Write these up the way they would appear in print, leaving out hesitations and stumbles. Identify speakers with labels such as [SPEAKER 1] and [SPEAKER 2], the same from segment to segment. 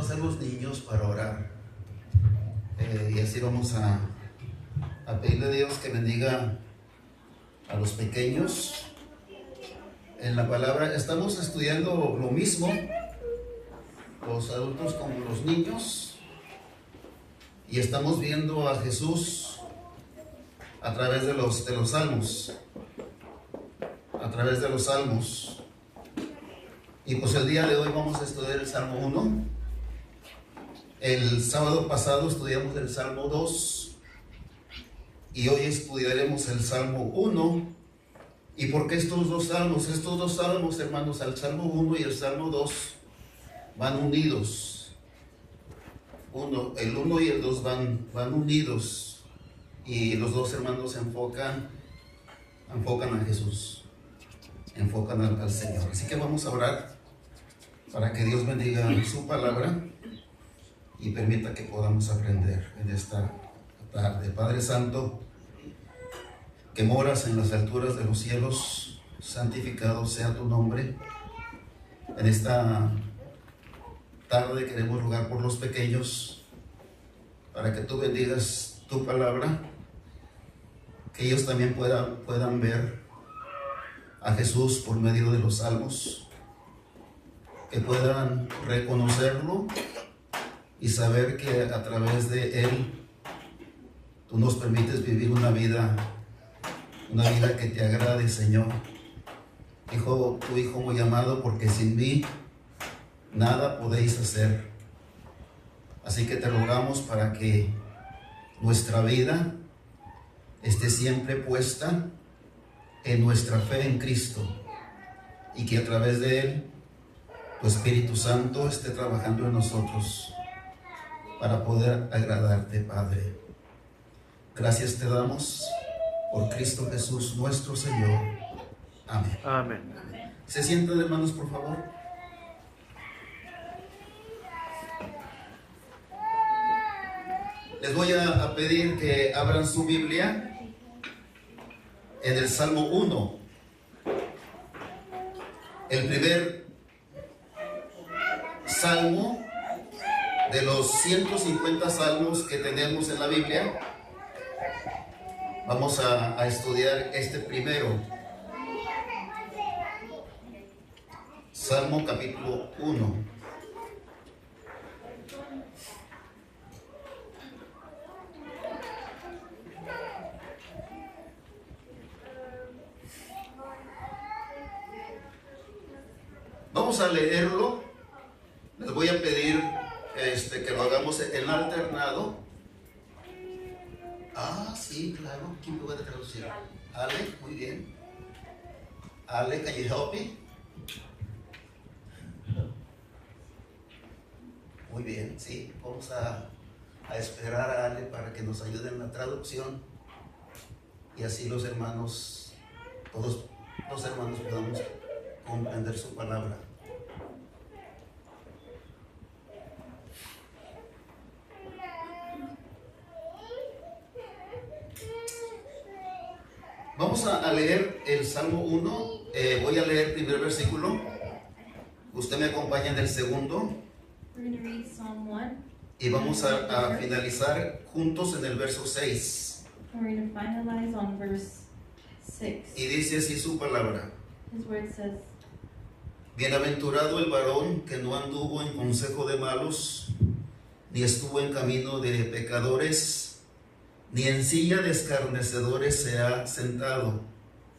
[SPEAKER 1] pasar los niños para orar. Y así vamos a pedirle a Dios que bendiga a los pequeños. En la palabra estamos estudiando lo mismo, los adultos como los niños, y estamos viendo a Jesús a través de los salmos, y pues el día de hoy vamos a estudiar el Salmo 1. El sábado pasado estudiamos el Salmo 2 y hoy estudiaremos el Salmo 1. ¿Y por qué estos dos salmos? Estos dos salmos, hermanos, el Salmo 1 y el Salmo 2 van unidos. El 1 y el 2 van unidos, y los dos hermanos enfocan a Jesús, enfocan al Señor. Así que vamos a orar para que Dios bendiga su palabra y permita que podamos aprender en esta tarde. Padre Santo, que moras en las alturas de los cielos, santificado sea tu nombre. En esta tarde queremos rogar por los pequeños, para que tú bendigas tu palabra, que ellos también puedan ver a Jesús por medio de los salmos, que puedan reconocerlo y saber que a través de Él tú nos permites vivir una vida que te agrade, Señor. Tu Hijo muy amado, porque sin mí nada podéis hacer. Así que te rogamos para que nuestra vida esté siempre puesta en nuestra fe en Cristo, y que a través de Él tu Espíritu Santo esté trabajando en nosotros para poder agradarte, Padre. Gracias te damos por Cristo Jesús nuestro Señor. Amén.
[SPEAKER 2] Amén.
[SPEAKER 1] ¿Se sientan, hermanos, por favor? Les voy a pedir que abran su Biblia en el Salmo 1. El primer salmo de los 150 salmos que tenemos en la Biblia. Vamos a estudiar este primero. Salmo capítulo 1. Vamos a leerlo. Les voy a pedir que lo hagamos en alternado. Sí, claro. ¿Quién me puede traducir? Ale, muy bien. Ale, can you help me? Muy bien, sí. Vamos a esperar a Ale para que nos ayude en la traducción, y así los hermanos, todos los hermanos, podamos comprender su palabra. Vamos a leer el Salmo 1. Voy a leer el primer versículo. Usted me acompaña en el segundo. Y vamos a finalizar juntos en el verso 6. Y dice así su palabra. Bienaventurado el varón que no anduvo en consejo de malos, ni estuvo en camino de pecadores, ni en silla de escarnecedores se ha sentado,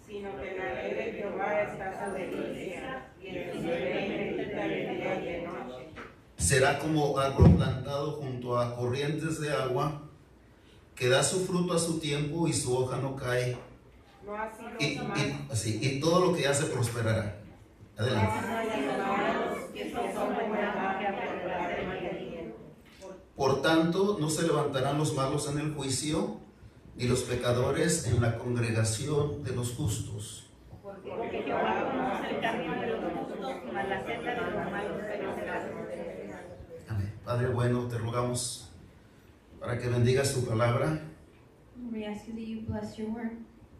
[SPEAKER 3] sino que en la ley de Jehová está su delicia, y en su ley medita de día y de noche.
[SPEAKER 1] Será como árbol plantado junto a corrientes de agua, que da su fruto a su tiempo y su hoja no cae,
[SPEAKER 3] No ha sido
[SPEAKER 1] y todo lo que hace prosperará. Adelante. Por tanto, no se levantarán los malos en el juicio, ni los pecadores en la congregación de los justos.
[SPEAKER 3] Porque Jehová conoce el camino de los justos, mas la senda de los malos perecerá.
[SPEAKER 1] Amén. Padre bueno, te rogamos para que bendigas tu palabra.
[SPEAKER 4] We ask you that you bless your word.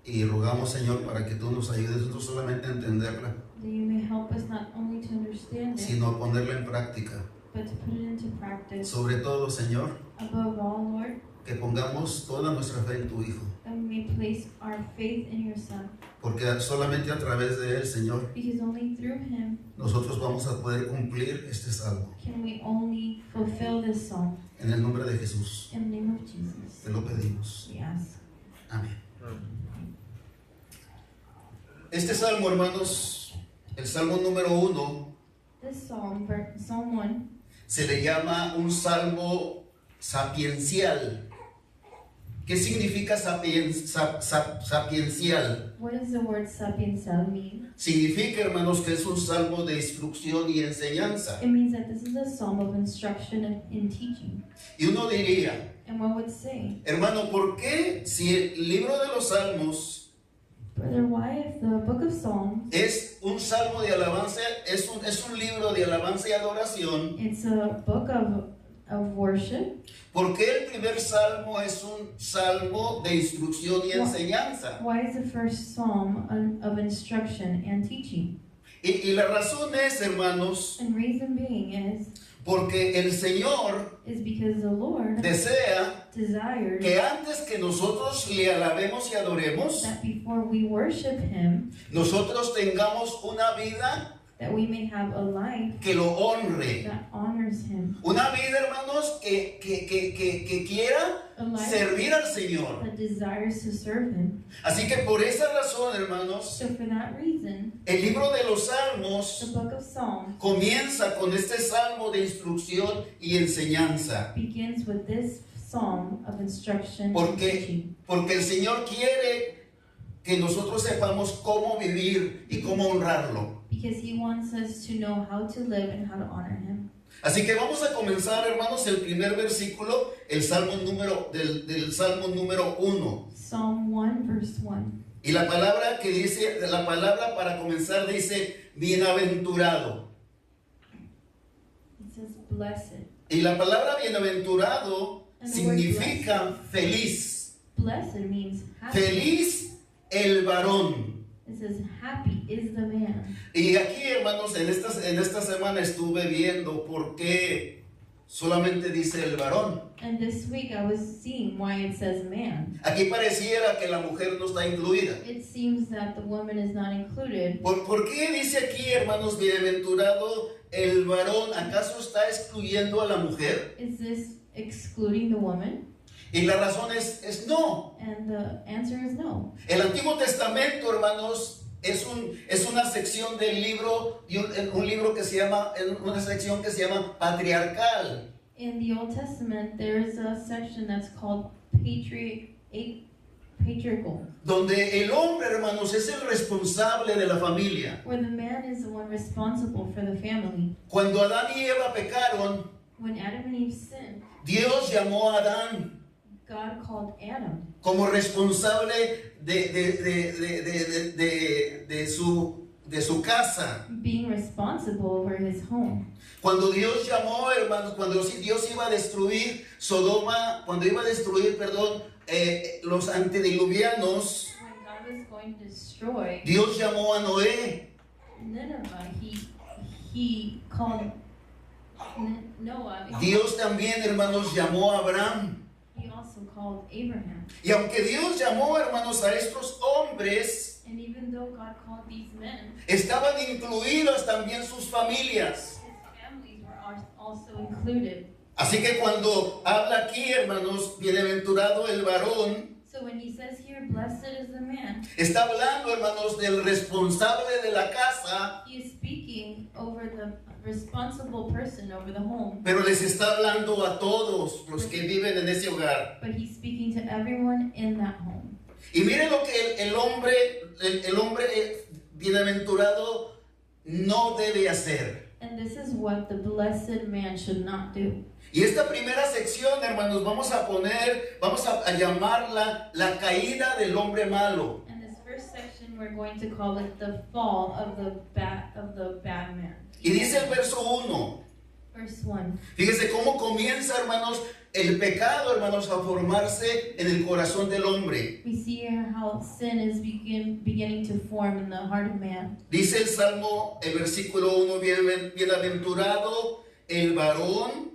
[SPEAKER 1] Y rogamos, Señor, para que tú nos ayudes no solamente a entenderla,
[SPEAKER 4] That you may help us not only to understand it,
[SPEAKER 1] sino a ponerla en práctica.
[SPEAKER 4] but to put it into practice.
[SPEAKER 1] Sobre todo, Señor,
[SPEAKER 4] Above all, Lord,
[SPEAKER 1] que pongamos toda nuestra fe en tu Hijo,
[SPEAKER 4] that we may place our faith in your Son,
[SPEAKER 1] porque solamente a través de Él, Señor,
[SPEAKER 4] because only through him
[SPEAKER 1] nosotros vamos a poder cumplir este salmo.
[SPEAKER 4] can we only fulfill this psalm.
[SPEAKER 1] En el nombre de Jesús,
[SPEAKER 4] In the name of Jesus,
[SPEAKER 1] te lo pedimos.
[SPEAKER 4] we ask.
[SPEAKER 1] Amén. Este salmo, hermanos, el salmo número 1,
[SPEAKER 4] This psalm, Psalm 1,
[SPEAKER 1] se le llama un salmo sapiencial. ¿Qué significa sapiencial?
[SPEAKER 4] what does the word sapiensal mean?
[SPEAKER 1] Significa, hermanos, que es un salmo de instrucción y enseñanza.
[SPEAKER 4] It means that this is a psalm of instruction and in teaching.
[SPEAKER 1] Y uno diría,
[SPEAKER 4] And one would say,
[SPEAKER 1] hermano, ¿por qué si el libro de los salmos
[SPEAKER 4] Brother, why if the book of Psalms,
[SPEAKER 1] es un salmo de alabanza, es un libro de alabanza y adoración?
[SPEAKER 4] it's a book of worship,
[SPEAKER 1] ¿Por qué el primer salmo es un salmo de instrucción y enseñanza?
[SPEAKER 4] why is the first psalm of instruction and teaching?
[SPEAKER 1] Y la razón es, hermanos,
[SPEAKER 4] And reason being
[SPEAKER 1] porque el Señor
[SPEAKER 4] is because the Lord
[SPEAKER 1] desea
[SPEAKER 4] desires
[SPEAKER 1] que antes que nosotros le alabemos y adoremos,
[SPEAKER 4] that before we worship him,
[SPEAKER 1] nosotros tengamos una vida
[SPEAKER 4] that we may have a life
[SPEAKER 1] que lo honre.
[SPEAKER 4] that honors him,
[SPEAKER 1] Una vida, hermanos, que quiera
[SPEAKER 4] a life
[SPEAKER 1] servir al Señor.
[SPEAKER 4] that desires to serve him.
[SPEAKER 1] Así que por esa razón, hermanos,
[SPEAKER 4] So for that reason,
[SPEAKER 1] el libro de los
[SPEAKER 4] the
[SPEAKER 1] Salmos
[SPEAKER 4] book of Psalms
[SPEAKER 1] comienza con este salmo de instrucción y enseñanza.
[SPEAKER 4] begins with this psalm of instruction and
[SPEAKER 1] Porque,
[SPEAKER 4] teaching.
[SPEAKER 1] porque el Señor quiere que nosotros sepamos cómo vivir y cómo honrarlo.
[SPEAKER 4] Because he wants us to know how to live and how to honor him.
[SPEAKER 1] Así que vamos a comenzar, hermanos, el primer versículo, el salmo del salmo número 1.
[SPEAKER 4] Psalm 1 verse 1.
[SPEAKER 1] Y la palabra que dice, la palabra para comenzar dice bienaventurado.
[SPEAKER 4] It says blessed.
[SPEAKER 1] Y la palabra bienaventurado
[SPEAKER 4] And the word
[SPEAKER 1] significa feliz.
[SPEAKER 4] Blessed means happy.
[SPEAKER 1] Feliz el varón.
[SPEAKER 4] It says happy is the man.
[SPEAKER 1] Y aquí, hermanos, en esta semana estuve viendo por qué solamente dice el varón.
[SPEAKER 4] And this week I was seeing why it says man.
[SPEAKER 1] Aquí pareciera que la mujer no está incluida.
[SPEAKER 4] It seems that the woman is not included.
[SPEAKER 1] ¿Por qué dice aquí, hermanos, bienaventurado el varón? ¿Acaso está excluyendo a la mujer?
[SPEAKER 4] Is this excluding the woman?
[SPEAKER 1] Y la razón es no.
[SPEAKER 4] And the answer is no.
[SPEAKER 1] El Antiguo Testamento, hermanos, es una sección del libro, un libro que se llama, una sección que se llama patriarcal.
[SPEAKER 4] In the Old Testament, there is a section that's called patriarchal,
[SPEAKER 1] Donde el hombre, hermanos, es el responsable de la familia.
[SPEAKER 4] where the man is the one responsible for the family.
[SPEAKER 1] Cuando Adán y Eva pecaron,
[SPEAKER 4] When Adam and Eve sinned,
[SPEAKER 1] Dios llamó a Adán
[SPEAKER 4] God called Adam
[SPEAKER 1] como responsable de su casa.
[SPEAKER 4] being responsible over his home.
[SPEAKER 1] Cuando Dios llamó, hermanos, cuando Dios iba a destruir Sodoma, cuando iba a destruir, los antediluvianos,
[SPEAKER 4] When God was going to destroy
[SPEAKER 1] Dios llamó a Noé.
[SPEAKER 4] Nineveh, he called Noah.
[SPEAKER 1] Dios también, hermanos, llamó a Abraham.
[SPEAKER 4] He also called Abraham.
[SPEAKER 1] Y aunque Dios llamó, hermanos, a estos hombres,
[SPEAKER 4] And even though God called these men,
[SPEAKER 1] estaban incluidas también sus familias.
[SPEAKER 4] his families were also included.
[SPEAKER 1] Así que cuando habla aquí, hermanos, bienaventurado el varón,
[SPEAKER 4] So when he says here, blessed is the man,
[SPEAKER 1] está hablando, hermanos, del responsable de la casa,
[SPEAKER 4] he is speaking over the responsible person over the home.
[SPEAKER 1] pero les está hablando a todos los que viven en ese hogar.
[SPEAKER 4] But he's speaking to everyone in that home.
[SPEAKER 1] Y miren lo que el hombre bienaventurado no debe hacer.
[SPEAKER 4] And this is what the blessed man should not do.
[SPEAKER 1] Y esta primera sección, hermanos, vamos a llamarla la caída del hombre malo.
[SPEAKER 4] And this first section, we're going to call it the fall of the bad man.
[SPEAKER 1] Y dice el verso 1.
[SPEAKER 4] Verse 1.
[SPEAKER 1] Fíjese cómo comienza, hermanos, el pecado, hermanos, a formarse en el corazón del hombre.
[SPEAKER 4] We see here how sin is beginning to form in the heart of man.
[SPEAKER 1] Dice el Salmo, el versículo 1, bienaventurado el varón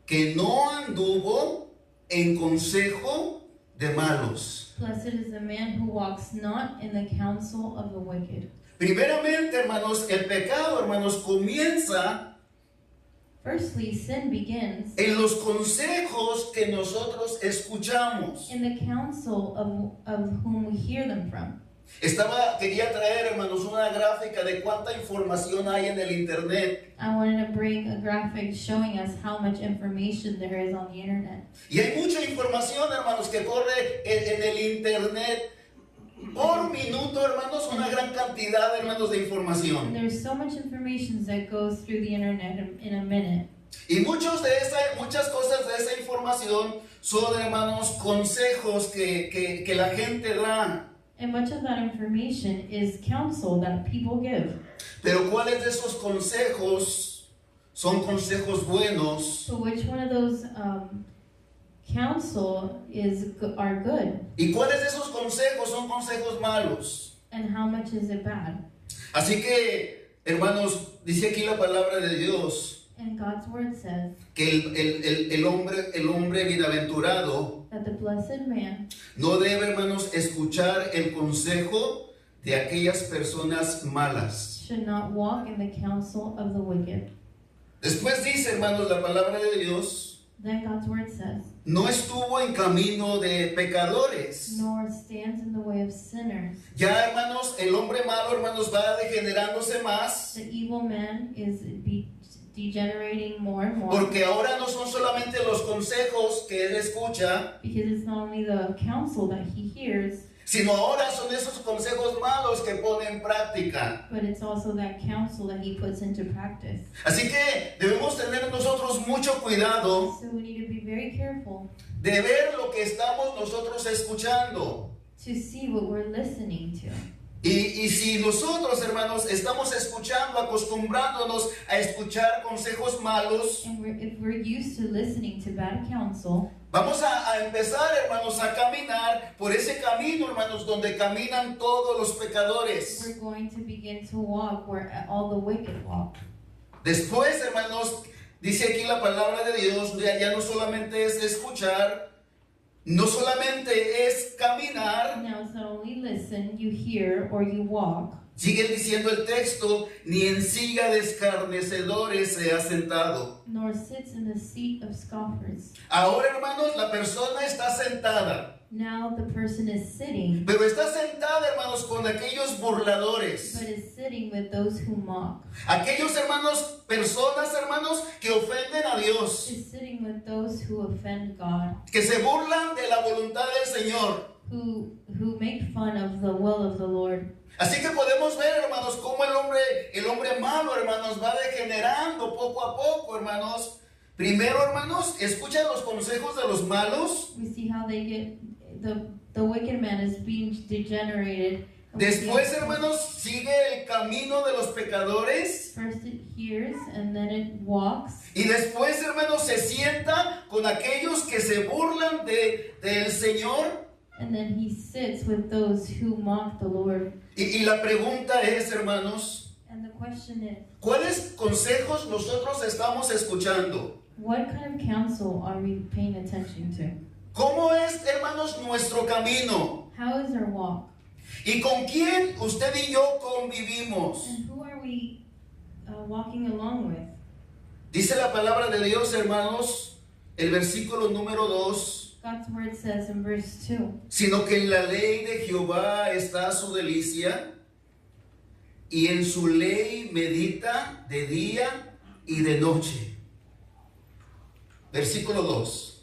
[SPEAKER 1] que no anduvo en consejo de malos.
[SPEAKER 4] Blessed is the man who walks not in the counsel of the wicked.
[SPEAKER 1] Primeramente, hermanos, el pecado, hermanos, comienza
[SPEAKER 4] Firstly, sin begins
[SPEAKER 1] en los consejos que nosotros escuchamos.
[SPEAKER 4] in the counsel of whom we hear them from.
[SPEAKER 1] Quería traer, hermanos, una gráfica de cuánta información hay en el internet.
[SPEAKER 4] I wanted to bring a graphic showing us how much information there is on the internet.
[SPEAKER 1] Y hay mucha información, hermanos, que corre en el internet por minuto, hermanos, una gran cantidad, hermanos, de
[SPEAKER 4] And
[SPEAKER 1] información.
[SPEAKER 4] there's so much information that goes through the internet in a minute.
[SPEAKER 1] Y muchas cosas de esa información son, hermanos, consejos que la gente da.
[SPEAKER 4] And much of that information is counsel that people give.
[SPEAKER 1] Pero ¿cuáles de esos consejos son consejos buenos?
[SPEAKER 4] So which one of those counsel are good?
[SPEAKER 1] ¿Y cuáles de esos consejos son consejos malos?
[SPEAKER 4] And how much is it bad?
[SPEAKER 1] Así que, hermanos, dice aquí la palabra de Dios
[SPEAKER 4] And God's word says
[SPEAKER 1] que el hombre bienaventurado
[SPEAKER 4] that the blessed man
[SPEAKER 1] no debe, hermanos, escuchar el consejo de aquellas personas malas.
[SPEAKER 4] should not walk in the counsel of the wicked.
[SPEAKER 1] Después dice, hermanos, la palabra de Dios,
[SPEAKER 4] Then God's word says,
[SPEAKER 1] no estuvo en camino de pecadores.
[SPEAKER 4] nor stands in the way of sinners.
[SPEAKER 1] Ya, hermanos, el hombre malo, hermanos, va degenerándose más,
[SPEAKER 4] The evil man is degenerating more and more,
[SPEAKER 1] porque ahora no son solamente los consejos que él escucha,
[SPEAKER 4] because it's not only the counsel that he hears,
[SPEAKER 1] sino ahora son esos consejos malos que pone en práctica.
[SPEAKER 4] but it's also that counsel that he puts into practice.
[SPEAKER 1] Así que debemos tener nosotros mucho cuidado
[SPEAKER 4] So we need to be very careful
[SPEAKER 1] de ver lo que estamos nosotros escuchando.
[SPEAKER 4] to see what we're listening to.
[SPEAKER 1] Y si nosotros, hermanos, estamos escuchando, acostumbrándonos a escuchar consejos malos,
[SPEAKER 4] And if we're used to listening to bad counsel,
[SPEAKER 1] vamos a empezar, hermanos, a caminar por ese camino, hermanos, donde caminan todos los pecadores.
[SPEAKER 4] we're going to begin to walk where all the wicked walk.
[SPEAKER 1] Después, hermanos, dice aquí la palabra de Dios, ya no solamente es escuchar, no solamente es caminar,
[SPEAKER 4] Now it's not only listen, you hear, or you walk.
[SPEAKER 1] sigue diciendo el texto, ni en silla de escarnecedores se ha sentado.
[SPEAKER 4] Nor sits in the seat of scoffers.
[SPEAKER 1] Ahora, hermanos, la persona está sentada,
[SPEAKER 4] Now the person is sitting,
[SPEAKER 1] pero está sentada, hermanos, con aquellos burladores,
[SPEAKER 4] but is sitting with those who mock.
[SPEAKER 1] aquellos, hermanos, personas, hermanos, que ofenden a Dios,
[SPEAKER 4] Is sitting with those who offend God,
[SPEAKER 1] que se burlan de la voluntad del Señor.
[SPEAKER 4] who make fun of the will of the Lord.
[SPEAKER 1] Así que podemos ver, hermanos, cómo el hombre malo, hermanos, va degenerando poco a poco, hermanos. Primero, hermanos, escuchan los consejos de los malos.
[SPEAKER 4] We see how they get the wicked man is being degenerated. And we see
[SPEAKER 1] Después,
[SPEAKER 4] how
[SPEAKER 1] hermanos, sigue el camino de los pecadores.
[SPEAKER 4] first it hears and then it walks.
[SPEAKER 1] Y después, hermanos, se sienta con aquellos que se burlan del Señor.
[SPEAKER 4] And then he sits with those who mock the Lord.
[SPEAKER 1] Y la pregunta es, hermanos,
[SPEAKER 4] And the question is,
[SPEAKER 1] ¿cuáles consejos nosotros estamos escuchando?
[SPEAKER 4] what kind of counsel are we paying attention to?
[SPEAKER 1] ¿Cómo es, hermanos, nuestro camino?
[SPEAKER 4] How is our walk?
[SPEAKER 1] ¿Y con quién usted y yo convivimos?
[SPEAKER 4] And who are we walking along with?
[SPEAKER 1] Dice la palabra de Dios, hermanos, el versículo número 2,
[SPEAKER 4] God's word says in verse 2,
[SPEAKER 1] sino que en la ley de Jehová está su delicia, y en su ley medita de día y de noche. Versículo 2.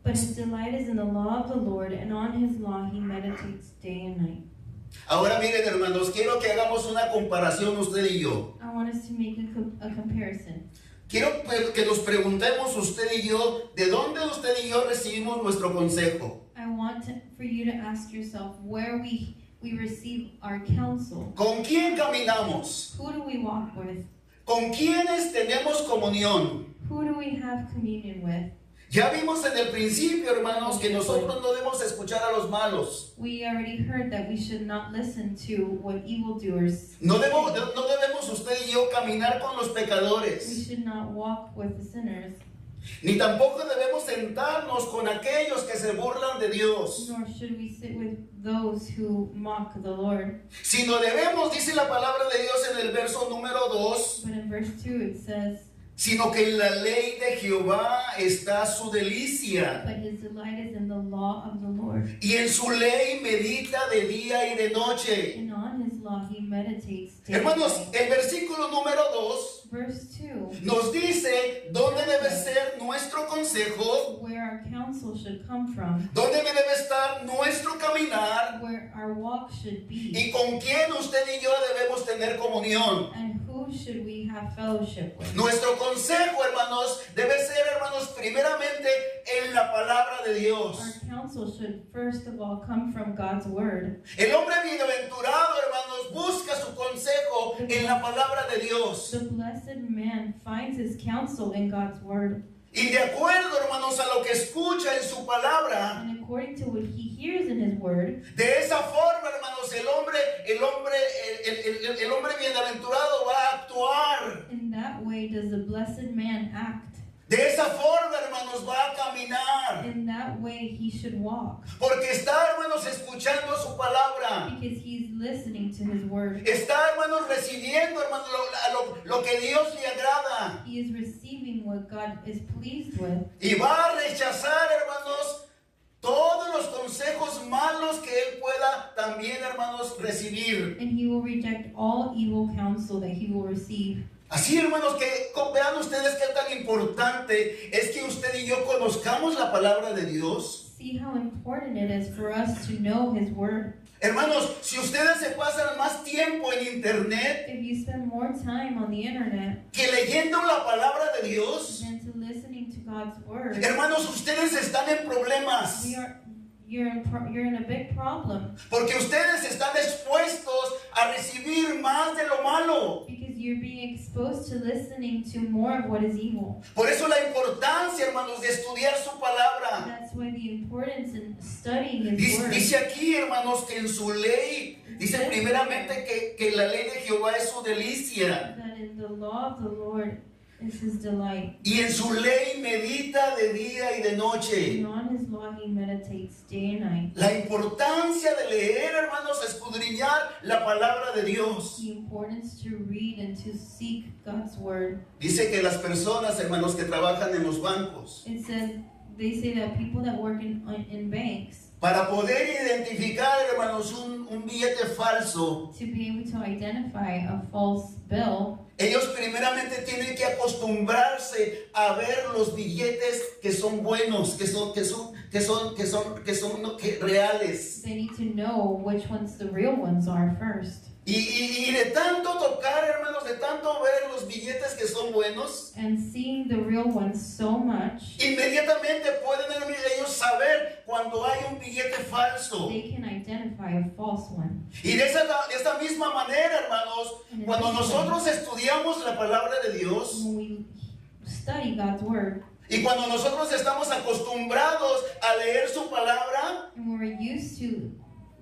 [SPEAKER 4] but his delight is in the law of the Lord, and on his law he meditates day and night.
[SPEAKER 1] Ahora miren, hermanos, quiero que hagamos una comparación usted y yo.
[SPEAKER 4] I want us to make a comparison.
[SPEAKER 1] Quiero que nos preguntemos usted y yo, ¿de dónde usted y yo recibimos nuestro consejo?
[SPEAKER 4] I want for you to ask yourself where we receive our counsel.
[SPEAKER 1] ¿Con quién caminamos?
[SPEAKER 4] Who do we walk with?
[SPEAKER 1] ¿Con quiénes tenemos comunión?
[SPEAKER 4] Who do we have communion with?
[SPEAKER 1] Ya vimos en el principio, hermanos, que nosotros no debemos escuchar a los malos.
[SPEAKER 4] We already heard that we should not listen to what evildoers.
[SPEAKER 1] No debemos usted y yo caminar con los
[SPEAKER 4] We
[SPEAKER 1] pecadores.
[SPEAKER 4] should not walk with the sinners,
[SPEAKER 1] Ni tampoco debemos sentarnos con aquellos que se burlan de Dios.
[SPEAKER 4] nor should we sit with those who mock the Lord.
[SPEAKER 1] Sino debemos, dice la palabra de Dios en el verso número 2,
[SPEAKER 4] But in verse 2 it says,
[SPEAKER 1] sino que en la ley de Jehová está su delicia,
[SPEAKER 4] but his delight is in the law of the Lord,
[SPEAKER 1] y en su ley medita de día y de noche.
[SPEAKER 4] and on his law he meditates day and
[SPEAKER 1] Hermanos,
[SPEAKER 4] night.
[SPEAKER 1] el versículo número 2
[SPEAKER 4] Verse 2,
[SPEAKER 1] nos dice dónde debe ser nuestro consejo,
[SPEAKER 4] where our counsel should come from,
[SPEAKER 1] dónde debe estar nuestro caminar
[SPEAKER 4] where our walk should be,
[SPEAKER 1] y con quién usted y yo debemos tener comunión.
[SPEAKER 4] and who should we have fellowship with.
[SPEAKER 1] Nuestro consejo, hermanos, debe ser, hermanos, primeramente en la palabra de Dios.
[SPEAKER 4] Our counsel should first of all come from God's word.
[SPEAKER 1] El hombre bienaventurado, hermanos, busca su consejo en la palabra de Dios.
[SPEAKER 4] The blessed man finds his counsel in God's word,
[SPEAKER 1] Y de acuerdo, hermanos, a lo que escucha en su palabra,
[SPEAKER 4] and according to what he hears in his word,
[SPEAKER 1] de esa forma, hermanos, el hombre bienaventurado va a actuar.
[SPEAKER 4] in that way does the blessed man act.
[SPEAKER 1] De esa forma, hermanos, va a caminar.
[SPEAKER 4] In that way he should walk,
[SPEAKER 1] Porque está, hermanos, escuchando su palabra.
[SPEAKER 4] because he's listening to his word.
[SPEAKER 1] Está, hermanos, recibiendo, hermanos, lo que Dios le agrada.
[SPEAKER 4] He is receiving what God is pleased with,
[SPEAKER 1] Y va a rechazar, hermanos, todos los consejos malos que él pueda también, hermanos, recibir.
[SPEAKER 4] and he will reject all evil counsel that he will receive.
[SPEAKER 1] Así, hermanos, que vean ustedes qué tan importante es que usted y yo conozcamos la palabra de Dios.
[SPEAKER 4] See how important it is for us to know his word.
[SPEAKER 1] Hermanos, si ustedes se pasan más tiempo en internet
[SPEAKER 4] If you spend more time on the internet
[SPEAKER 1] que leyendo la palabra de Dios,
[SPEAKER 4] than to listening to God's word,
[SPEAKER 1] hermanos, ustedes están en problemas.
[SPEAKER 4] you're in a big problem,
[SPEAKER 1] Porque ustedes están expuestos a recibir más de lo malo.
[SPEAKER 4] because you're being exposed to listening to more of what is evil.
[SPEAKER 1] Por eso la importancia, hermanos, de estudiar su palabra.
[SPEAKER 4] That's why the importance in studying his word.
[SPEAKER 1] Dice aquí, hermanos, que en su ley, dice primeramente que la ley de Jehová es su delicia.
[SPEAKER 4] That in the law of the Lord is his delight,
[SPEAKER 1] Y en su ley medita de día y de noche.
[SPEAKER 4] and on his law he meditates day and night.
[SPEAKER 1] La importancia de leer, hermanos, escudriñar la palabra de Dios.
[SPEAKER 4] The importance to read and to seek God's word.
[SPEAKER 1] Dice que las personas, hermanos, que trabajan en los bancos,
[SPEAKER 4] It says, they say that people that work in banks,
[SPEAKER 1] para poder identificar, hermanos, un billete falso,
[SPEAKER 4] to be able to identify a false bill,
[SPEAKER 1] ellos primeramente tienen que acostumbrarse a ver los billetes que son buenos, que son reales.
[SPEAKER 4] they need to know which ones the real ones are first.
[SPEAKER 1] Y de tanto tocar, hermanos, de tanto ver los billetes que son buenos,
[SPEAKER 4] And seeing the real ones so much,
[SPEAKER 1] inmediatamente pueden ellos saber cuando hay un billete falso.
[SPEAKER 4] they can identify a false one.
[SPEAKER 1] Y de esta misma manera, hermanos, cuando nosotros estudiamos la palabra de Dios
[SPEAKER 4] When we study God's word,
[SPEAKER 1] y cuando nosotros estamos acostumbrados a leer su palabra,
[SPEAKER 4] and when we're used to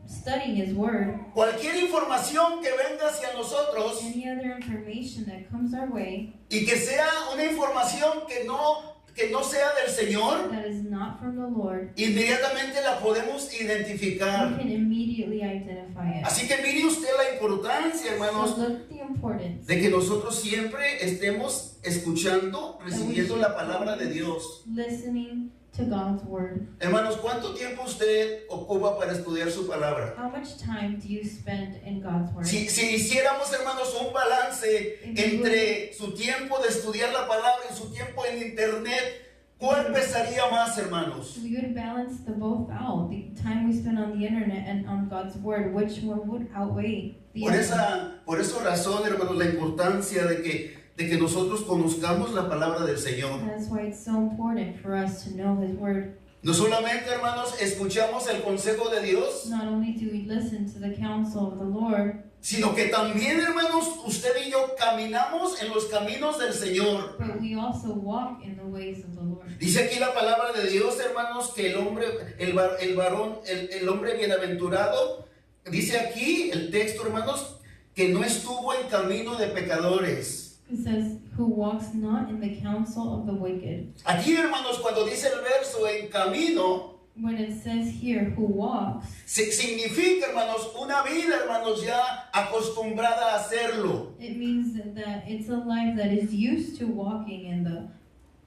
[SPEAKER 4] studying his word,
[SPEAKER 1] cualquier información que venga hacia nosotros
[SPEAKER 4] any other information that comes our way
[SPEAKER 1] y que sea una información que no sea del Señor,
[SPEAKER 4] that is not from the Lord,
[SPEAKER 1] inmediatamente la podemos
[SPEAKER 4] we
[SPEAKER 1] identificar.
[SPEAKER 4] can immediately identify it.
[SPEAKER 1] Así que mire usted la importancia, hermanos,
[SPEAKER 4] So look at the importance
[SPEAKER 1] de que nosotros siempre estemos escuchando, recibiendo la palabra de Dios.
[SPEAKER 4] listening to God's word.
[SPEAKER 1] Hermanos, ¿cuánto tiempo usted ocupa para estudiar su palabra?
[SPEAKER 4] How much time do you spend in God's word?
[SPEAKER 1] Si hiciéramos, hermanos, un balance entre su tiempo de estudiar la palabra y su tiempo en internet, ¿cuál pesaría más, hermanos?
[SPEAKER 4] We would balance the both out. The time we spend on the internet and on God's word, which one would outweigh the other?
[SPEAKER 1] Por esa razón, hermanos, la importancia de que nosotros conozcamos la palabra del Señor.
[SPEAKER 4] That's why it's so important for us to know his word.
[SPEAKER 1] No solamente, hermanos, escuchamos el consejo de Dios,
[SPEAKER 4] Not only do we listen to the counsel of the Lord,
[SPEAKER 1] sino que también, hermanos, usted y yo caminamos en los caminos del Señor.
[SPEAKER 4] but we also walk in the ways of the Lord.
[SPEAKER 1] Dice aquí la palabra de Dios, hermanos, que el hombre, el varón, el hombre bienaventurado, dice aquí el texto, hermanos, que no estuvo en camino de pecadores.
[SPEAKER 4] It says, who walks not in the counsel of the wicked.
[SPEAKER 1] Aquí, hermanos, cuando dice el verso en camino,
[SPEAKER 4] When it says here, who walks,
[SPEAKER 1] significa, hermanos, una vida, hermanos, ya acostumbrada a hacerlo.
[SPEAKER 4] it means that it's a life that is used to walking in the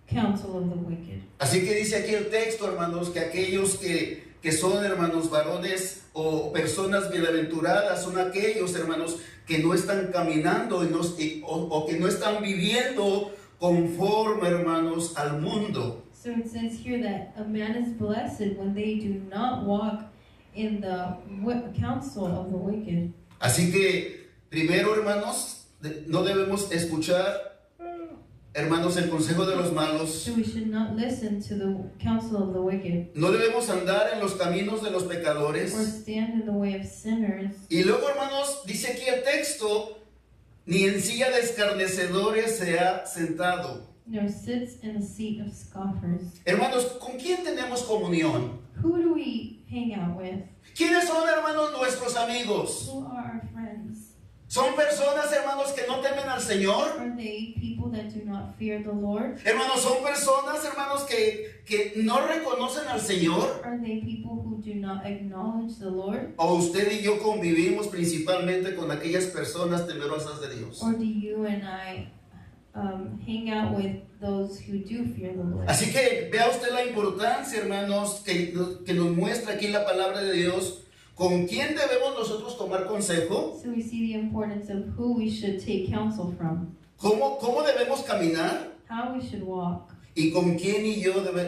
[SPEAKER 4] counsel of the wicked.
[SPEAKER 1] Así que dice aquí el texto, hermanos, que aquellos que son, hermanos, varones o personas bienaventuradas son aquellos, hermanos, que no están caminando o que no están viviendo conforme, hermanos, al mundo.
[SPEAKER 4] So it says here that a man is blessed when they do not walk in the counsel of the wicked.
[SPEAKER 1] Así que, primero, hermanos, no debemos escuchar, hermanos, el consejo de los malos.
[SPEAKER 4] So we should not listen to the counsel of the wicked,
[SPEAKER 1] No debemos andar en los caminos de los pecadores.
[SPEAKER 4] or stand in the way of sinners.
[SPEAKER 1] Y luego, hermanos, dice aquí el texto, ni en silla de escarnecedores se ha sentado.
[SPEAKER 4] Nor sits in the seat of scoffers.
[SPEAKER 1] Hermanos, ¿con quién tenemos comunión?
[SPEAKER 4] Who do we hang out with?
[SPEAKER 1] ¿Quiénes son, hermanos, nuestros amigos?
[SPEAKER 4] Who are our friends?
[SPEAKER 1] ¿Son personas, hermanos, que no temen al Señor?
[SPEAKER 4] Are they people that do not fear the Lord?
[SPEAKER 1] Hermanos, ¿son personas, hermanos, que no reconocen al Señor?
[SPEAKER 4] Are they people who do not acknowledge the Lord?
[SPEAKER 1] ¿O usted y yo convivimos principalmente con aquellas personas temerosas de Dios?
[SPEAKER 4] Or do you and I hang out with those who do fear the Lord?
[SPEAKER 1] Así que vea usted la importancia, hermanos, que nos muestra aquí la palabra de Dios. ¿Con quién debemos nosotros tomar consejo?
[SPEAKER 4] So we see the importance of who we should take counsel from,
[SPEAKER 1] ¿Cómo debemos caminar?
[SPEAKER 4] how we should walk,
[SPEAKER 1] ¿Y con quién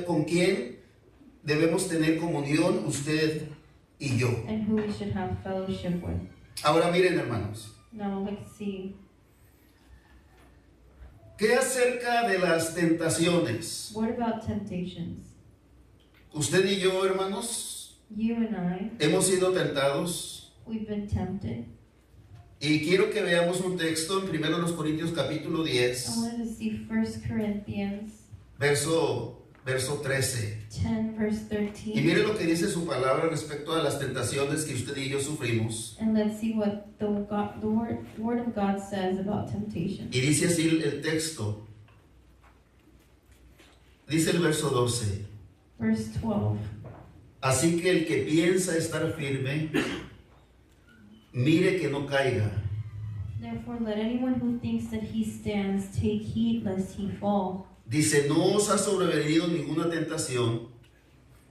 [SPEAKER 1] con quién debemos tener comunión usted y yo?
[SPEAKER 4] and who we should have fellowship with.
[SPEAKER 1] Ahora miren, hermanos,
[SPEAKER 4] Now let's see,
[SPEAKER 1] ¿qué acerca de las tentaciones?
[SPEAKER 4] what about temptations?
[SPEAKER 1] Usted y yo, hermanos,
[SPEAKER 4] You and I,
[SPEAKER 1] hemos sido tentados.
[SPEAKER 4] we've been tempted.
[SPEAKER 1] Y quiero que veamos un texto en 1 Corintios capítulo
[SPEAKER 4] I
[SPEAKER 1] 10,
[SPEAKER 4] wanted to see 1 Corinthians
[SPEAKER 1] verso 13.
[SPEAKER 4] 10 verse
[SPEAKER 1] Y mire
[SPEAKER 4] 13.
[SPEAKER 1] lo que dice su palabra respecto a las tentaciones que usted y yo sufrimos.
[SPEAKER 4] And let's see what the word of God says about temptation.
[SPEAKER 1] Y dice así el texto. Dice el verso 12.
[SPEAKER 4] Verse 12.
[SPEAKER 1] Así que el que piensa estar firme, mire que no caiga.
[SPEAKER 4] Therefore, let anyone who thinks that he stands take heed lest he fall.
[SPEAKER 1] Dice, no os ha sobrevenido ninguna tentación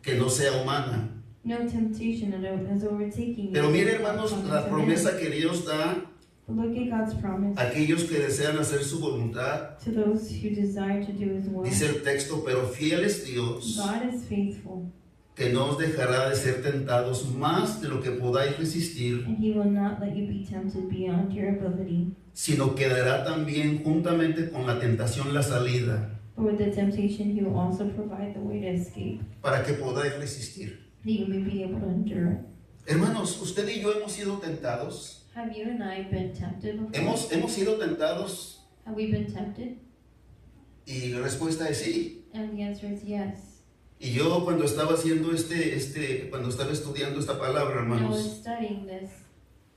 [SPEAKER 1] que no sea humana.
[SPEAKER 4] No temptation is overtaking you.
[SPEAKER 1] Pero mire, hermanos, la promesa que Dios da
[SPEAKER 4] But look at God's promise
[SPEAKER 1] a aquellos que desean hacer su voluntad.
[SPEAKER 4] to those who desire to do His will.
[SPEAKER 1] Dice el texto, pero fiel es Dios,
[SPEAKER 4] God is faithful,
[SPEAKER 1] que no os dejará de ser tentados más de lo que podáis resistir,
[SPEAKER 4] and He will not let you be tempted beyond your ability.
[SPEAKER 1] sino que dará también juntamente con la tentación la salida,
[SPEAKER 4] But with the temptation, He will also provide the way to escape,
[SPEAKER 1] para que podáis resistir.
[SPEAKER 4] that you may be able to endure it.
[SPEAKER 1] Hermanos, usted y yo hemos sido tentados.
[SPEAKER 4] Have you and I been tempted before?
[SPEAKER 1] Hemos sido tentados
[SPEAKER 4] Have we been tempted?
[SPEAKER 1] y la respuesta es sí.
[SPEAKER 4] And the answer is yes.
[SPEAKER 1] Y yo cuando estaba haciendo cuando estaba estudiando esta palabra,
[SPEAKER 4] When I was
[SPEAKER 1] hermanos,
[SPEAKER 4] studying this,